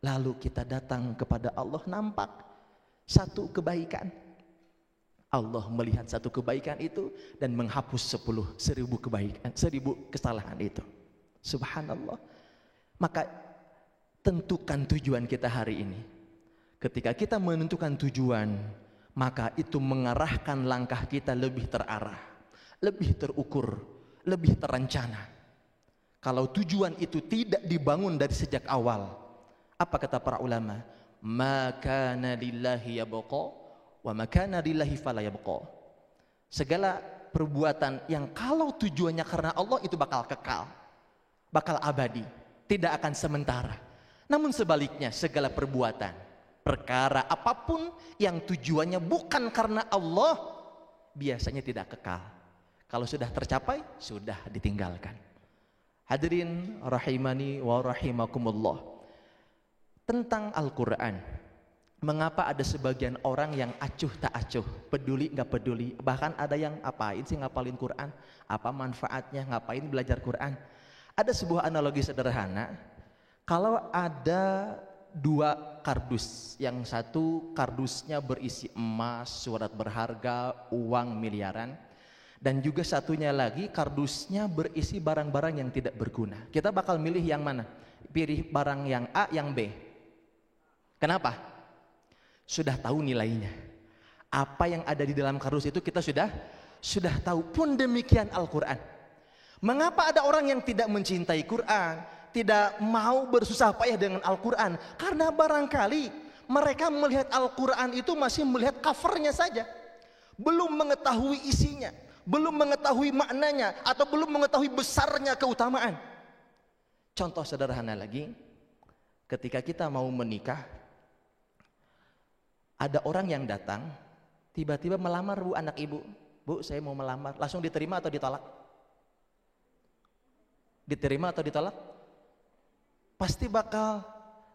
lalu kita datang kepada Allah nampak satu kebaikan, Allah melihat satu kebaikan itu dan menghapus 1000 kebaikan, 1000 kesalahan itu. Subhanallah. Maka tentukan tujuan kita hari ini. Ketika kita menentukan tujuan, maka itu mengarahkan langkah kita lebih terarah, lebih terukur, lebih terencana. Kalau tujuan itu tidak dibangun dari sejak awal, apa kata para ulama? Ma kana lillahi yabqa wa ma kana lillahi fala yabqa. Segala perbuatan yang kalau tujuannya karena Allah itu bakal kekal, bakal abadi, tidak akan sementara. Namun sebaliknya, segala perbuatan, perkara apapun yang tujuannya bukan karena Allah, biasanya tidak kekal. Kalau sudah tercapai, sudah ditinggalkan. Hadirin rahimani wa rahimakumullah. Tentang Al-Quran, mengapa ada sebagian orang yang acuh tak acuh, peduli nggak peduli, bahkan ada yang ngapain sih ngapalin Quran, apa manfaatnya, ngapain belajar Quran. Ada sebuah analogi sederhana. Kalau ada 2 kardus, yang satu kardusnya berisi emas, surat berharga, uang miliaran, dan juga satunya lagi kardusnya berisi barang-barang yang tidak berguna. Kita bakal milih yang mana? Pilih barang yang A, yang B. Kenapa? Sudah tahu nilainya. Apa yang ada di dalam kardus itu kita sudah tahu. Pun demikian Al-Quran. Mengapa ada orang yang tidak mencintai Quran, tidak mau bersusah payah dengan Al-Quran? Karena barangkali mereka melihat Al-Quran itu masih melihat covernya saja, belum mengetahui isinya, belum mengetahui maknanya, atau belum mengetahui besarnya keutamaan. Contoh sederhana lagi, ketika kita mau menikah, ada orang yang datang tiba-tiba melamar, Bu, anak ibu. Bu, saya mau melamar. Langsung diterima atau ditolak? Diterima atau ditolak? Pasti bakal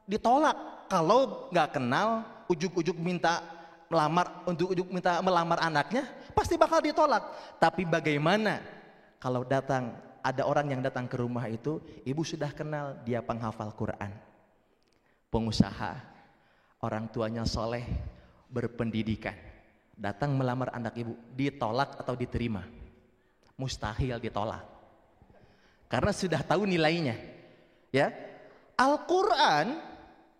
ditolak. Kalau nggak kenal, ujuk-ujuk minta melamar, untuk ujuk minta melamar anaknya, pasti bakal ditolak. Tapi bagaimana kalau datang, ada orang yang datang ke rumah itu, ibu sudah kenal, dia penghafal Quran, pengusaha, orang tuanya soleh, berpendidikan, datang melamar anak ibu, ditolak atau diterima? Mustahil ditolak. Karena sudah tahu nilainya. Ya, Al-Quran,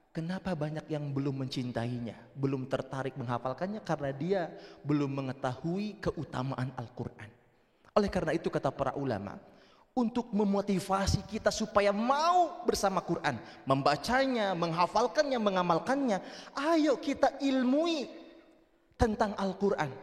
kenapa banyak yang belum mencintainya, belum tertarik menghafalkannya? Karena dia belum mengetahui keutamaan Al-Quran. Oleh karena itu kata para ulama, untuk memotivasi kita supaya mau bersama Quran, membacanya, menghafalkannya, mengamalkannya, ayo kita ilmui tentang Al-Quran,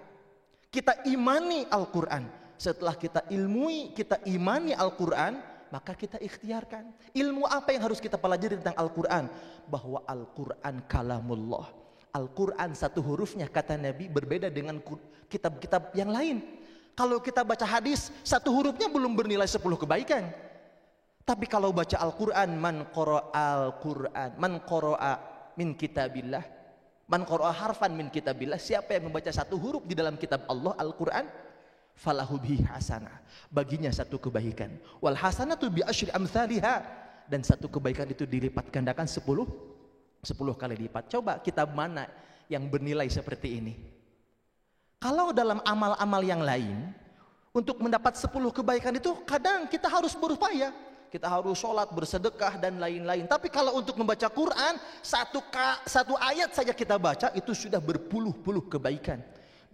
kita imani Al-Quran. Setelah kita ilmui, kita imani Al-Quran, maka kita ikhtiarkan ilmu apa yang harus kita pelajari tentang Al-Quran. Bahwa Al-Quran kalamullah, Al-Quran satu hurufnya kata Nabi berbeda dengan kitab-kitab yang lain. Kalau kita baca hadis, satu hurufnya belum bernilai 10 kebaikan, Tapi kalau baca Al-Quran, man qara'a min kitabillah, man qara'a harfan min kitabillah, siapa yang membaca satu huruf di dalam kitab Allah, Al-Quran, falahu bihi hasanah, baginya satu kebaikan. Wal hasanatu bi asyri amsalihha, dan satu kebaikan itu dilipat gandakan 10 kali lipat. Coba kitab mana yang bernilai seperti ini? Kalau dalam amal-amal yang lain, untuk mendapat 10 kebaikan itu kadang kita harus berupaya, kita harus sholat, bersedekah dan lain-lain. Tapi kalau untuk membaca Quran, satu ayat saja kita baca itu sudah berpuluh-puluh kebaikan.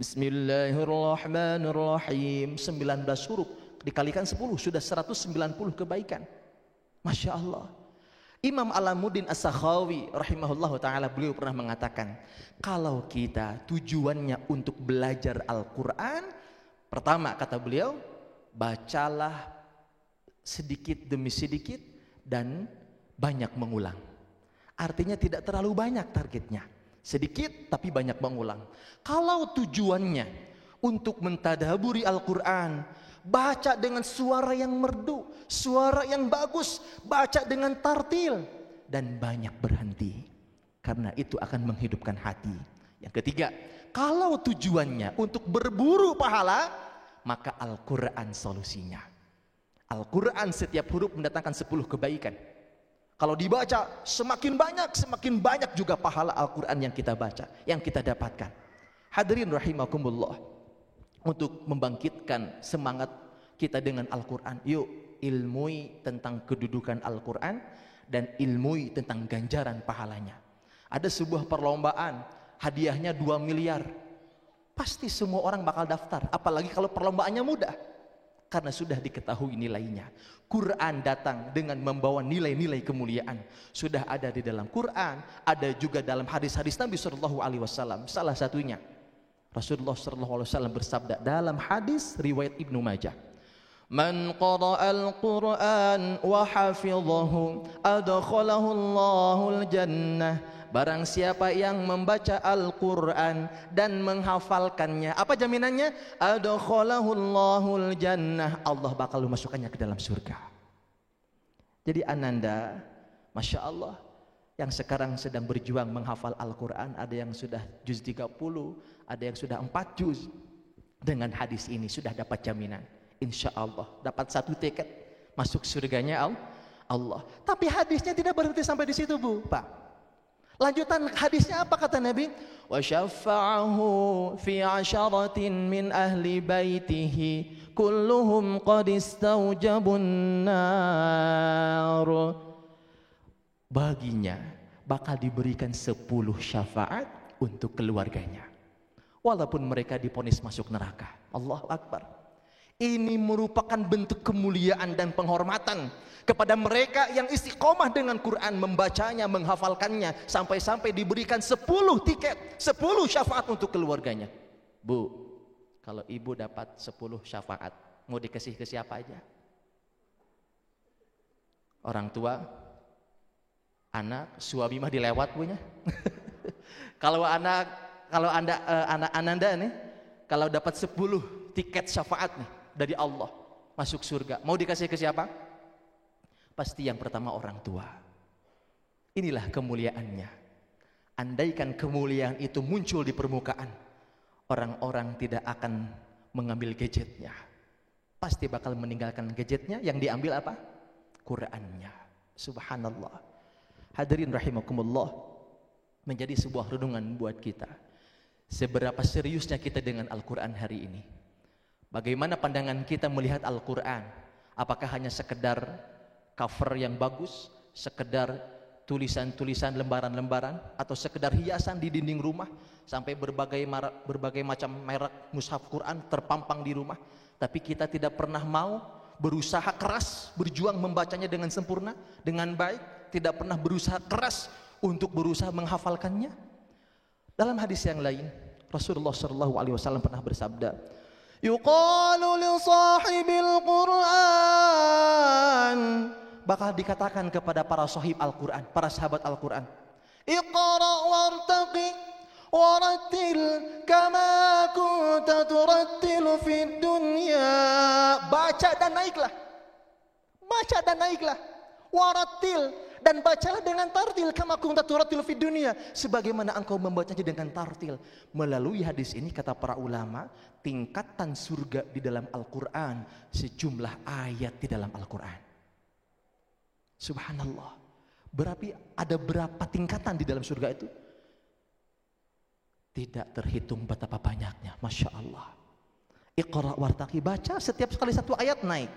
Bismillahirrahmanirrahim, 19 huruf dikalikan 10 sudah 190 kebaikan. Masya Allah. Imam Alamuddin As-Sakhawi rahimahullah ta'ala, beliau pernah mengatakan, kalau kita tujuannya untuk belajar Al-Quran, pertama kata beliau, bacalah sedikit demi sedikit dan banyak mengulang. Artinya tidak terlalu banyak targetnya, sedikit tapi banyak mengulang. Kalau tujuannya untuk mentadaburi Al-Quran, baca dengan suara yang merdu, suara yang bagus, baca dengan tartil, dan banyak berhenti, karena itu akan menghidupkan hati. Yang ketiga, kalau tujuannya untuk berburu pahala, maka Al-Quran solusinya. Al-Quran setiap huruf mendatangkan 10 kebaikan. Kalau dibaca semakin banyak juga pahala Al-Quran yang kita baca, yang kita dapatkan. Hadirin rahimakumullah, untuk membangkitkan semangat kita dengan Al-Quran, yuk ilmui tentang kedudukan Al-Quran dan ilmui tentang ganjaran pahalanya. Ada sebuah perlombaan, hadiahnya 2 miliar. Pasti semua orang bakal daftar, apalagi kalau perlombaannya mudah, karena sudah diketahui nilainya. Quran datang dengan membawa nilai-nilai kemuliaan. Sudah ada di dalam Quran, ada juga dalam hadis-hadis Nabi SAW. Salah satunya Rasulullah SAW bersabda dalam hadis riwayat Ibnu Majah, man qara'al Qur'an wa hafidhahu adkhalahu Allahul jannah. Barang siapa yang membaca Al-Quran dan menghafalkannya, apa jaminannya? Adkhalahu Allahul jannah, Allah bakal memasukkannya ke dalam surga. Jadi ananda, Masya Allah, yang sekarang sedang berjuang menghafal Al-Quran, ada yang sudah juz 30, ada yang sudah 4 juz. Dengan hadis ini sudah dapat jaminan, insya Allah dapat 1 tiket masuk surganya Allah. Tapi hadisnya tidak berhenti sampai di situ, Bu, Pak. Lanjutan hadisnya apa kata Nabi? Wa syafa'ahu fi 'asharatin min ahli baitihi kulluhum qad istawjabun nar. Baginya bakal diberikan 10 syafaat untuk keluarganya, walaupun mereka divonis masuk neraka. Allahu Akbar. Ini merupakan bentuk kemuliaan dan penghormatan kepada mereka yang istiqomah dengan Quran, membacanya, menghafalkannya, sampai-sampai diberikan 10 tiket, 10 syafaat untuk keluarganya. Bu, kalau ibu dapat 10 syafaat, mau dikasih ke siapa aja? Orang tua, anak, suami mah dilewat punya. Kalau Ananda nih, kalau dapat 10 tiket syafaat nih dari Allah masuk surga, mau dikasih ke siapa? Pasti yang pertama orang tua. Inilah kemuliaannya. Andaikan kemuliaan itu muncul di permukaan, orang-orang tidak akan mengambil gadgetnya, pasti bakal meninggalkan gadgetnya. Yang diambil apa? Qurannya. Subhanallah. Hadirin rahimakumullah, menjadi sebuah renungan buat kita. Seberapa seriusnya kita dengan Al-Quran hari ini? Bagaimana pandangan kita melihat Al-Quran? Apakah hanya sekedar cover yang bagus, sekedar tulisan-tulisan lembaran-lembaran, atau sekedar hiasan di dinding rumah, sampai berbagai macam merek mushaf Quran terpampang di rumah, tapi kita tidak pernah mau berusaha keras, berjuang membacanya dengan sempurna, dengan baik, tidak pernah berusaha keras untuk berusaha menghafalkannya. Dalam hadis yang lain, Rasulullah SAW pernah bersabda, yuqalu li sahibil Quran, bakal dikatakan kepada para sahib Al-Quran, para sahabat Al-Quran, iqra wartaqi warattil kama kunta turattilu fid dunya, baca dan naiklah, Baca dan naiklah. Waratil, dan bacalah dengan tartil kama kunta turatil fid dunya, sebagaimana engkau membacanya dengan tartil. Melalui hadis ini kata para ulama, tingkatan surga di dalam Al-Qur'an sejumlah ayat di dalam Al-Qur'an. Subhanallah. Berarti ada berapa tingkatan di dalam surga itu? Tidak terhitung betapa banyaknya. Masya Allah. Iqra wartaqi, baca setiap sekali satu ayat naik.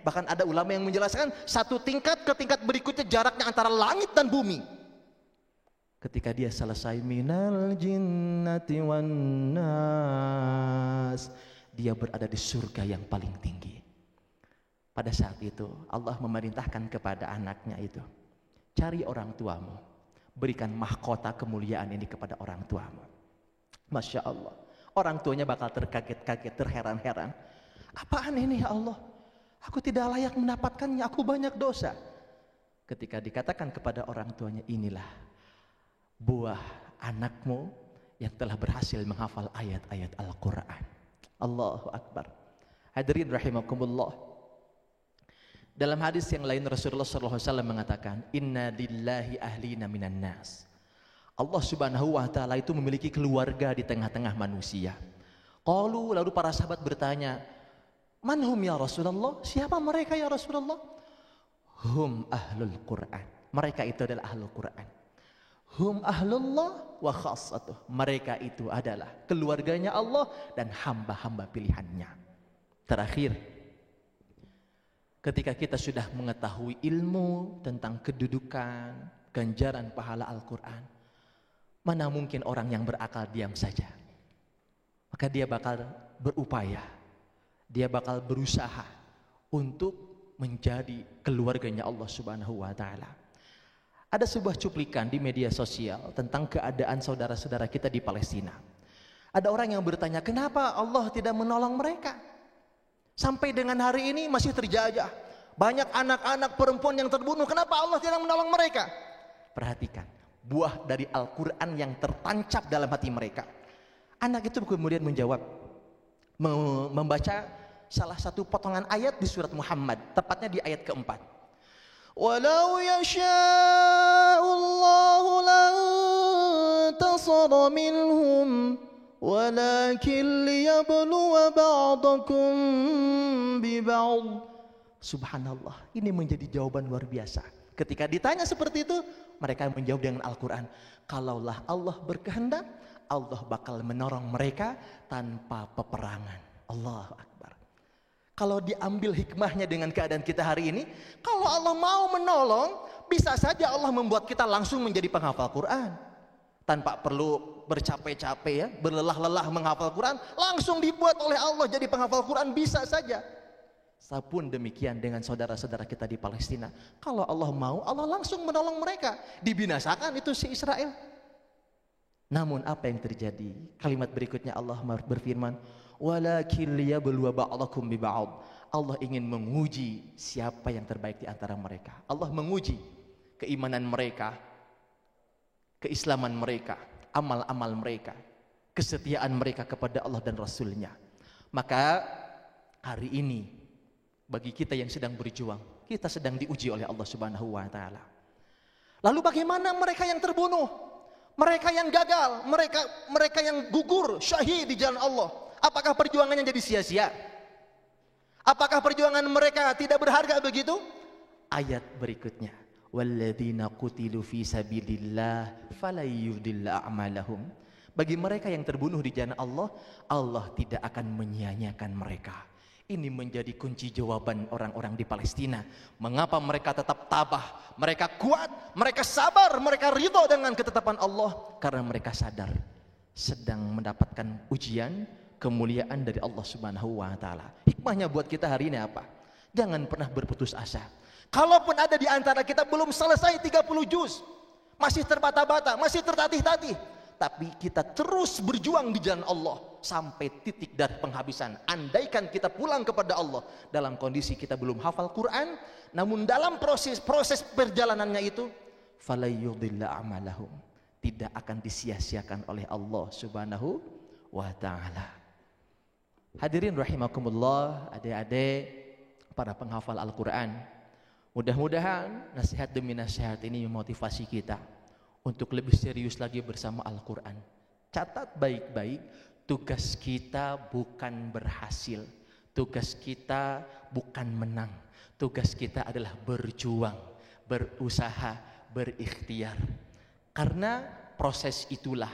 Bahkan ada ulama yang menjelaskan satu tingkat ke tingkat berikutnya jaraknya antara langit dan bumi. Ketika dia selesai minal jinnati wan nas, dia berada di surga yang paling tinggi. Pada saat itu Allah memerintahkan kepada anaknya itu, cari orang tuamu, berikan mahkota kemuliaan ini kepada orang tuamu. Masya Allah. Orang tuanya bakal terkaget-kaget, terheran-heran. Apaan ini ya Allah? Aku tidak layak mendapatkannya, aku banyak dosa. Ketika dikatakan kepada orang tuanya, inilah buah anakmu yang telah berhasil menghafal ayat-ayat Al-Quran. Allahu Akbar. Hadirin rahimakumullah. Dalam hadis yang lain Rasulullah SAW mengatakan, Inna lillahi ahlina minan nas. Allah Subhanahu wa ta'ala itu memiliki keluarga di tengah-tengah manusia. Lalu para sahabat bertanya, manhum ya Rasulullah? Siapa mereka ya Rasulullah? Hum ahlul Quran. Mereka itu adalah ahlul Quran. Hum ahlullah wa khassatuh. Mereka itu adalah keluarganya Allah dan hamba-hamba pilihannya. Terakhir, ketika kita sudah mengetahui ilmu tentang kedudukan, ganjaran pahala Al-Quran, mana mungkin orang yang berakal diam saja? Maka dia bakal berupaya, dia bakal berusaha untuk menjadi keluarganya Allah Subhanahu wa ta'ala. Ada sebuah cuplikan di media sosial tentang keadaan saudara-saudara kita di Palestina. Ada orang yang bertanya, kenapa Allah tidak menolong mereka? Sampai dengan hari ini masih terjajah. Banyak anak-anak perempuan yang terbunuh, kenapa Allah tidak menolong mereka? Perhatikan, buah dari Al-Quran yang tertancap dalam hati mereka. Anak itu kemudian menjawab, membaca salah satu potongan ayat di surat Muhammad, tepatnya di ayat keempat. Walau yasha'ullahu lantasara minhum walakin liyabluwa ba'dakum biba'd. Subhanallah, ini menjadi jawaban luar biasa. Ketika ditanya seperti itu, mereka menjawab dengan Al-Quran. Kalaulah Allah berkehendak, Allah bakal menolong mereka tanpa peperangan. Allahu Akbar. Kalau diambil hikmahnya dengan keadaan kita hari ini, kalau Allah mau menolong, bisa saja Allah membuat kita langsung menjadi penghafal Quran. Tanpa perlu bercapek-capek ya, berlelah-lelah menghafal Quran, langsung dibuat oleh Allah jadi penghafal Quran, bisa saja. Sapun demikian dengan saudara-saudara kita di Palestina. Kalau Allah mau, Allah langsung menolong mereka. Dibinasakan itu si Israel. Namun apa yang terjadi? Kalimat berikutnya Allah berfirman, walakin liyabluwa ba'dakum biba'd. Allah ingin menguji siapa yang terbaik di antara mereka. Allah menguji keimanan mereka, keislaman mereka, amal-amal mereka, kesetiaan mereka kepada Allah dan Rasulnya. Maka hari ini bagi kita yang sedang berjuang, kita sedang diuji oleh Allah Subhanahu wa ta'ala. Lalu bagaimana mereka yang terbunuh? Mereka yang gagal, mereka yang gugur, syahid di jalan Allah. Apakah perjuangannya jadi sia-sia? Apakah perjuangan mereka tidak berharga begitu? Ayat berikutnya, walladzina qutilu fi sabilillah falayudilla a'malahum. Bagi mereka yang terbunuh di jalan Allah, Allah tidak akan menyia-nyiakan mereka. Ini menjadi kunci jawaban orang-orang di Palestina. Mengapa mereka tetap tabah, mereka kuat, mereka sabar, mereka ridho dengan ketetapan Allah? Karena mereka sadar sedang mendapatkan ujian, kemuliaan dari Allah Subhanahu wa ta'ala. Hikmahnya buat kita hari ini apa? Jangan pernah berputus asa. Kalaupun ada di antara kita belum selesai 30 juz, masih terbata-bata, masih tertatih-tatih, tapi kita terus berjuang di jalan Allah sampai titik dari penghabisan. Andaikan kita pulang kepada Allah dalam kondisi kita belum hafal Quran, namun dalam proses perjalanannya itu, falayudilla amalahum, tidak akan disia-siakan oleh Allah Subhanahu wa ta'ala. Hadirin rahimakumullah, adik-adik, para penghafal Al-Quran. Mudah-mudahan nasihat demi nasihat ini memotivasi kita untuk lebih serius lagi bersama Al-Quran. Catat baik-baik, tugas kita bukan berhasil, tugas kita bukan menang, tugas kita adalah berjuang, berusaha, berikhtiar. Karena proses itulah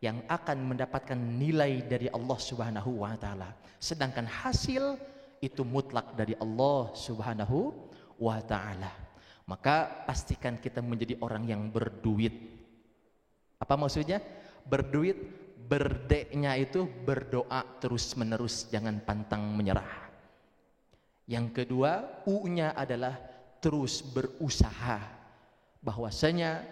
yang akan mendapatkan nilai dari Allah Subhanahu wa taala. Sedangkan hasil itu mutlak dari Allah Subhanahu wa taala. Maka pastikan kita menjadi orang yang berduit. Apa maksudnya? Berduit, berdeknya itu berdoa terus-menerus, jangan pantang menyerah. Yang kedua, U-nya adalah terus berusaha. Bahwasanya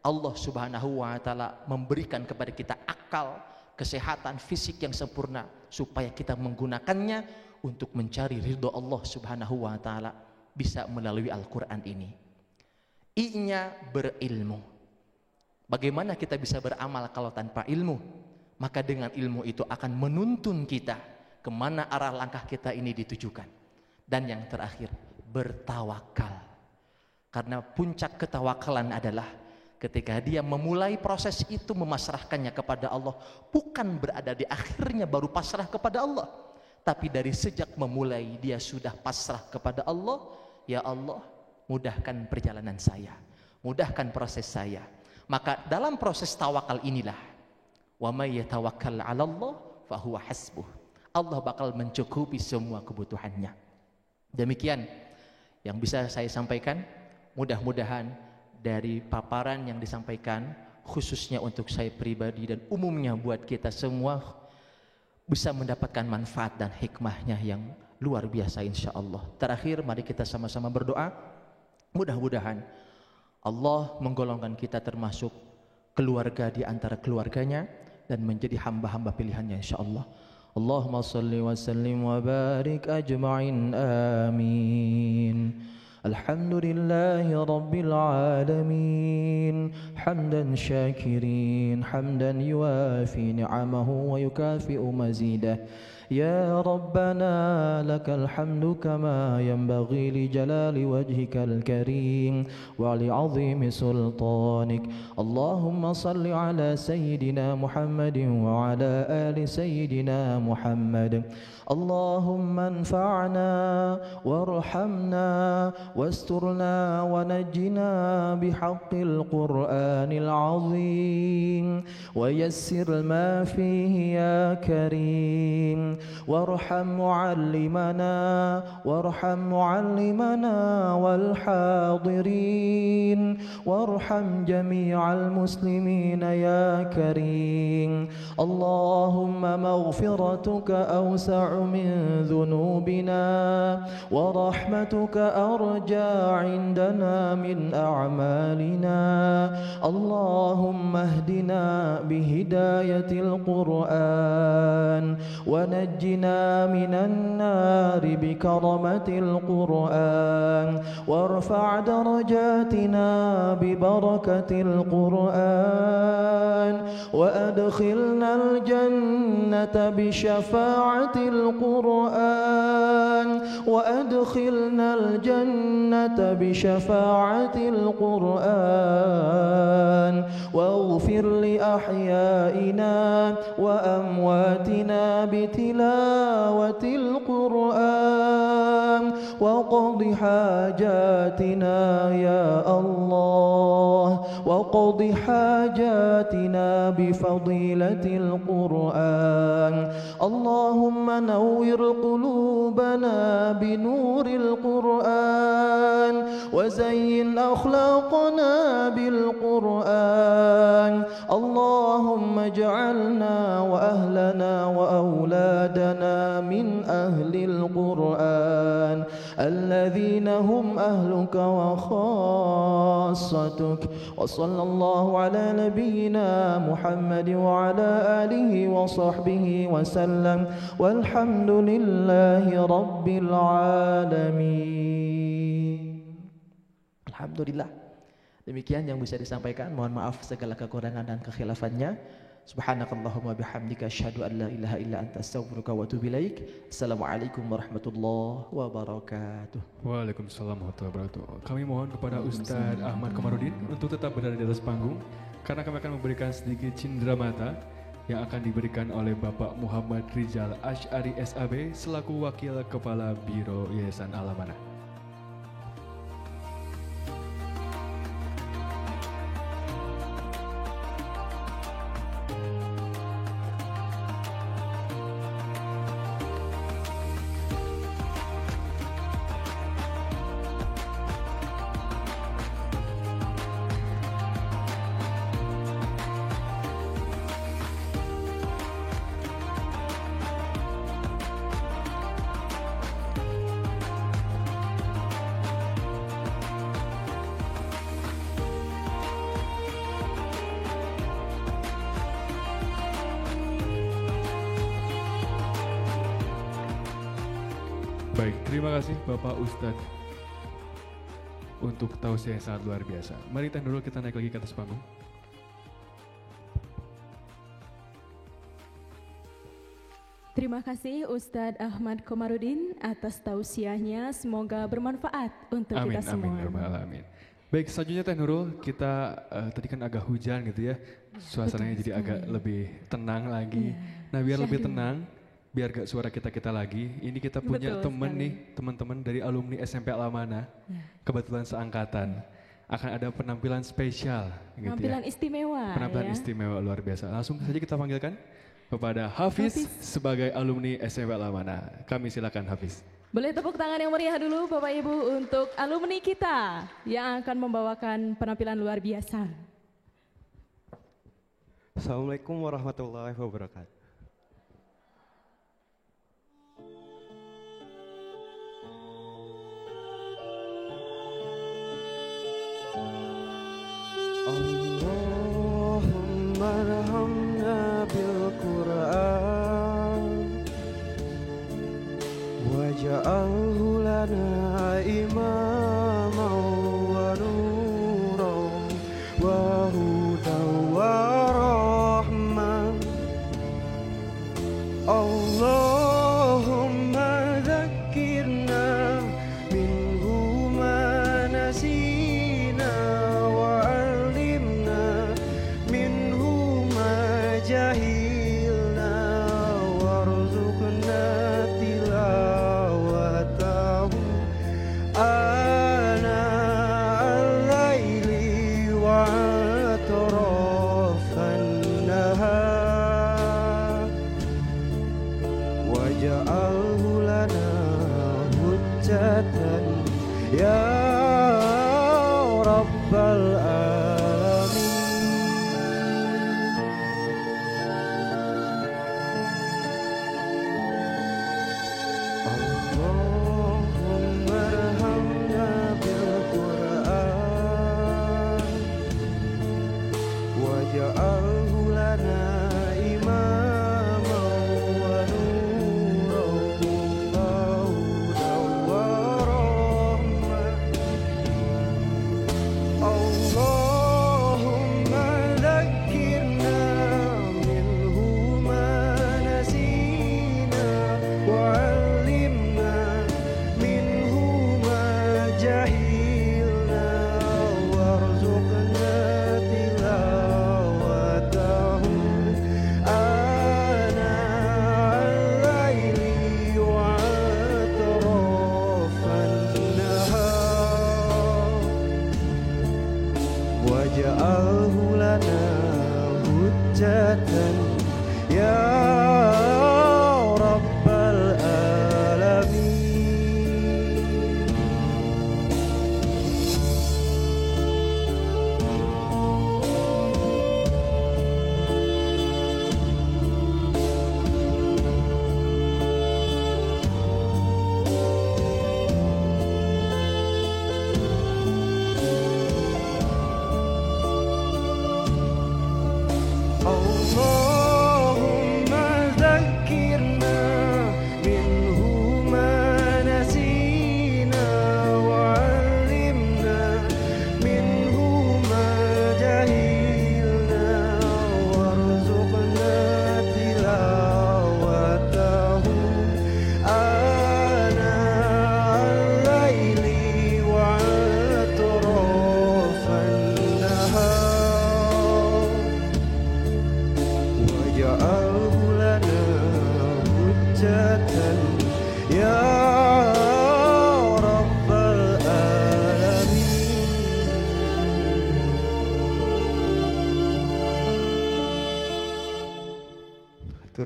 Allah Subhanahu wa taala memberikan kepada kita akal, kesehatan fisik yang sempurna supaya kita menggunakannya untuk mencari ridho Allah Subhanahu wa taala bisa melalui Al-Qur'an ini. I-nya berilmu. Bagaimana kita bisa beramal kalau tanpa ilmu? Maka dengan ilmu itu akan menuntun kita kemana arah langkah kita ini ditujukan. Dan yang terakhir, bertawakal. Karena puncak ketawakalan adalah ketika dia memulai proses itu memasrahkannya kepada Allah, bukan berada di akhirnya baru pasrah kepada Allah, tapi dari sejak memulai dia sudah pasrah kepada Allah. Ya Allah, mudahkan perjalanan saya, mudahkan proses saya. Maka dalam proses tawakal inilah, wa may yatawakkal 'ala Allah fa huwa hasbuh. Allah bakal mencukupi semua kebutuhannya. Demikian yang bisa saya sampaikan. Mudah-mudahan dari paparan yang disampaikan khususnya untuk saya pribadi dan umumnya buat kita semua bisa mendapatkan manfaat dan hikmahnya yang luar biasa insyaallah. Terakhir mari kita sama-sama berdoa. Mudah-mudahan Allah menggolongkan kita termasuk keluarga di antara keluarganya dan menjadi hamba-hamba pilihannya insyaallah. Allahumma salli wa sallim wa barik ajma'in amin. Alhamdulillahi rabbil alamin, hamdan syakirin, hamdan yuafi ni'amahu wa yukafi'u mazidah. Ya Rabbana lakal hamdu kama yanbaghi li jalali wajhikal karim wa li azimi sultanik. Allahumma salli ala sayyidina Muhammadin wa ala ali sayyidina Muhammad. Allahumma anfa'na warhamna wasturna wa najjina bihaqqil Qur'anil azim wa yassir ma fihi ya karim. وارحم معلمنا والحاضرين وارحم جميع المسلمين يا كريم. اللهم مغفرتك أوسع من ذنوبنا ورحمتك أرجى عندنا من أعمالنا. اللهم اهدنا بهداية القرآن ونجنا من النار بكرمة القرآن وارفع درجاتنا ببركة القرآن وأدخلنا الجنة بشفاعة القرآن وأدخلنا الجنة بشفاعة القرآن واغفر لأحيائنا وأمواتنا بتلاوة القرآن وقض حاجاتنا يا الله وقض حاجاتنا بفضيلة القرآن. اللهم نور قلوبنا بنور القرآن وزين أخلاقنا بالقرآن. اللهم اجعلنا وأهلنا وأولادنا من أهل القرآن الذين هم أهلك وخاصتك. وصلى الله على نبينا محمد وعلى آله وصحبه وسلم والحمد لله رب العالمين. Alhamdulillah. Demikian yang bisa disampaikan. Mohon maaf segala kekurangan dan kekhilafannya. Subhanakallahumma bihamdika asyhadu an la ilaha illa anta astaghfiruka wa atubu ilaik. Assalamualaikum warahmatullahi wabarakatuh. Waalaikumsalam warahmatullahi wabarakatuh. Kami mohon kepada Ustadz Ahmad Komarudin untuk tetap berada di atas panggung karena kami akan memberikan sedikit cindera mata yang akan diberikan oleh Bapak Muhammad Rizal Asy'ari SAB selaku Wakil Kepala Biro Yayasan Al-Amanah. Baik, terima kasih Bapak Ustadz untuk tausiah yang sangat luar biasa. Mari tahan dulu, kita naik lagi ke atas panggung. Terima kasih Ustadz Ahmad Komarudin atas tausiahnya, semoga bermanfaat untuk kita semua. Amin. Baik, selanjutnya Teh Nurul, kita tadi kan agak hujan gitu ya, suasananya jadi agak lebih tenang lagi. Nah biar lebih tenang, biar gak suara kita lagi, ini kita punya temen nih, teman-teman dari alumni SMP Al-Amanah, kebetulan seangkatan. Akan ada penampilan spesial gitu penampilan istimewa. Penampilan istimewa luar biasa. Langsung saja kita panggilkan kepada Hafiz sebagai alumni SMP Al-Amanah. Kami silakan Hafiz. Boleh tepuk tangan yang meriah dulu Bapak Ibu untuk alumni kita yang akan membawakan penampilan luar biasa. Assalamualaikum warahmatullahi wabarakatuh. Allahumma arhamna bil Qur'an waj'alhu lana imaman wa nuran wa hudan wa rahman. Allahumma dzakkirna minhu ma nasina wa alimna minhu ma jahilna warzuqna tilawatahu ana al-laili wa atrafan nahar waj'alhu lana hujjatan ya rabbal alamin. Allahumma arhamna bil Qur'an waj'alhu lana imaman wa nuran wa hudan wa rahman.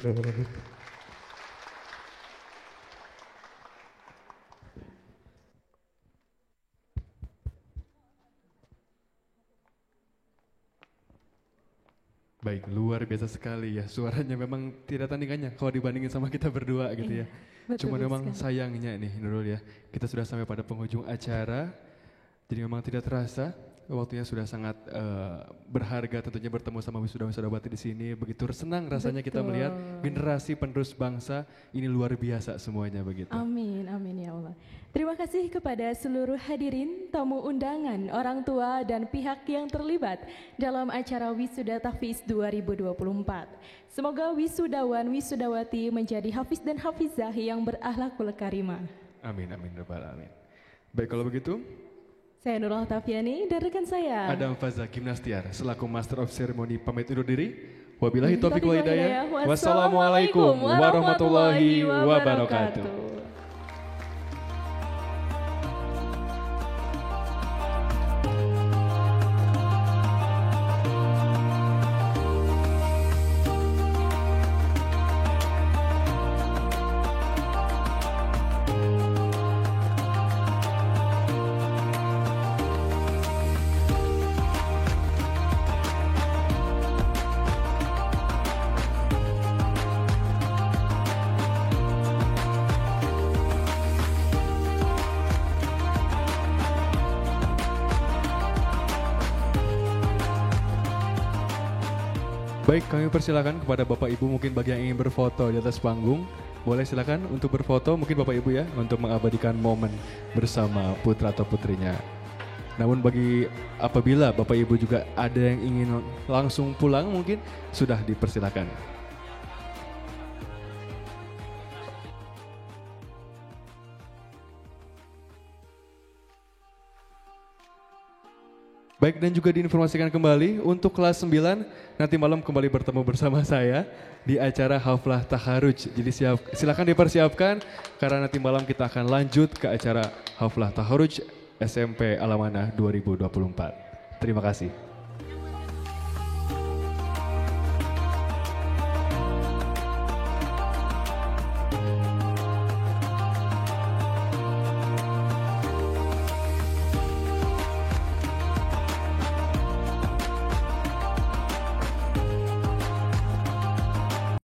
Baik, luar biasa sekali ya. Suaranya memang tidak tandingannya kalau dibandingin sama kita berdua gitu ya. Cuma memang sayangnya nih Nurul ya, kita sudah sampai pada penghujung acara. Jadi memang tidak terasa waktunya sudah sangat berharga tentunya bertemu sama wisuda-wisudawati di sini. Begitu senang rasanya kita melihat generasi penerus bangsa ini luar biasa semuanya begitu. Amin, amin ya Allah. Terima kasih kepada seluruh hadirin, tamu undangan, orang tua dan pihak yang terlibat dalam acara Wisuda Tahfiz 2024. Semoga wisudawan wisudawati menjadi hafiz dan hafizah yang berakhlakul karimah. Amin, amin, rabbal alamin. Baik kalau begitu, saya Nurul Tafiani dan rekan saya Adam Faza Gimnastiar selaku Master of Ceremony pamit undur diri. Wabillahi taufiq wal hidayah. Wassalamualaikum warahmatullahi wabarakatuh. Baik, kami persilakan kepada Bapak Ibu mungkin bagi yang ingin berfoto di atas panggung. Boleh silakan untuk berfoto mungkin Bapak Ibu ya untuk mengabadikan momen bersama putra atau putrinya. Namun bagi apabila Bapak Ibu juga ada yang ingin langsung pulang mungkin sudah dipersilakan. Baik, dan juga diinformasikan kembali untuk kelas 9 nanti malam kembali bertemu bersama saya di acara Haflah Taharuj. Jadi silakan dipersiapkan karena nanti malam kita akan lanjut ke acara Haflah Taharuj SMP Alamana 2024. Terima kasih.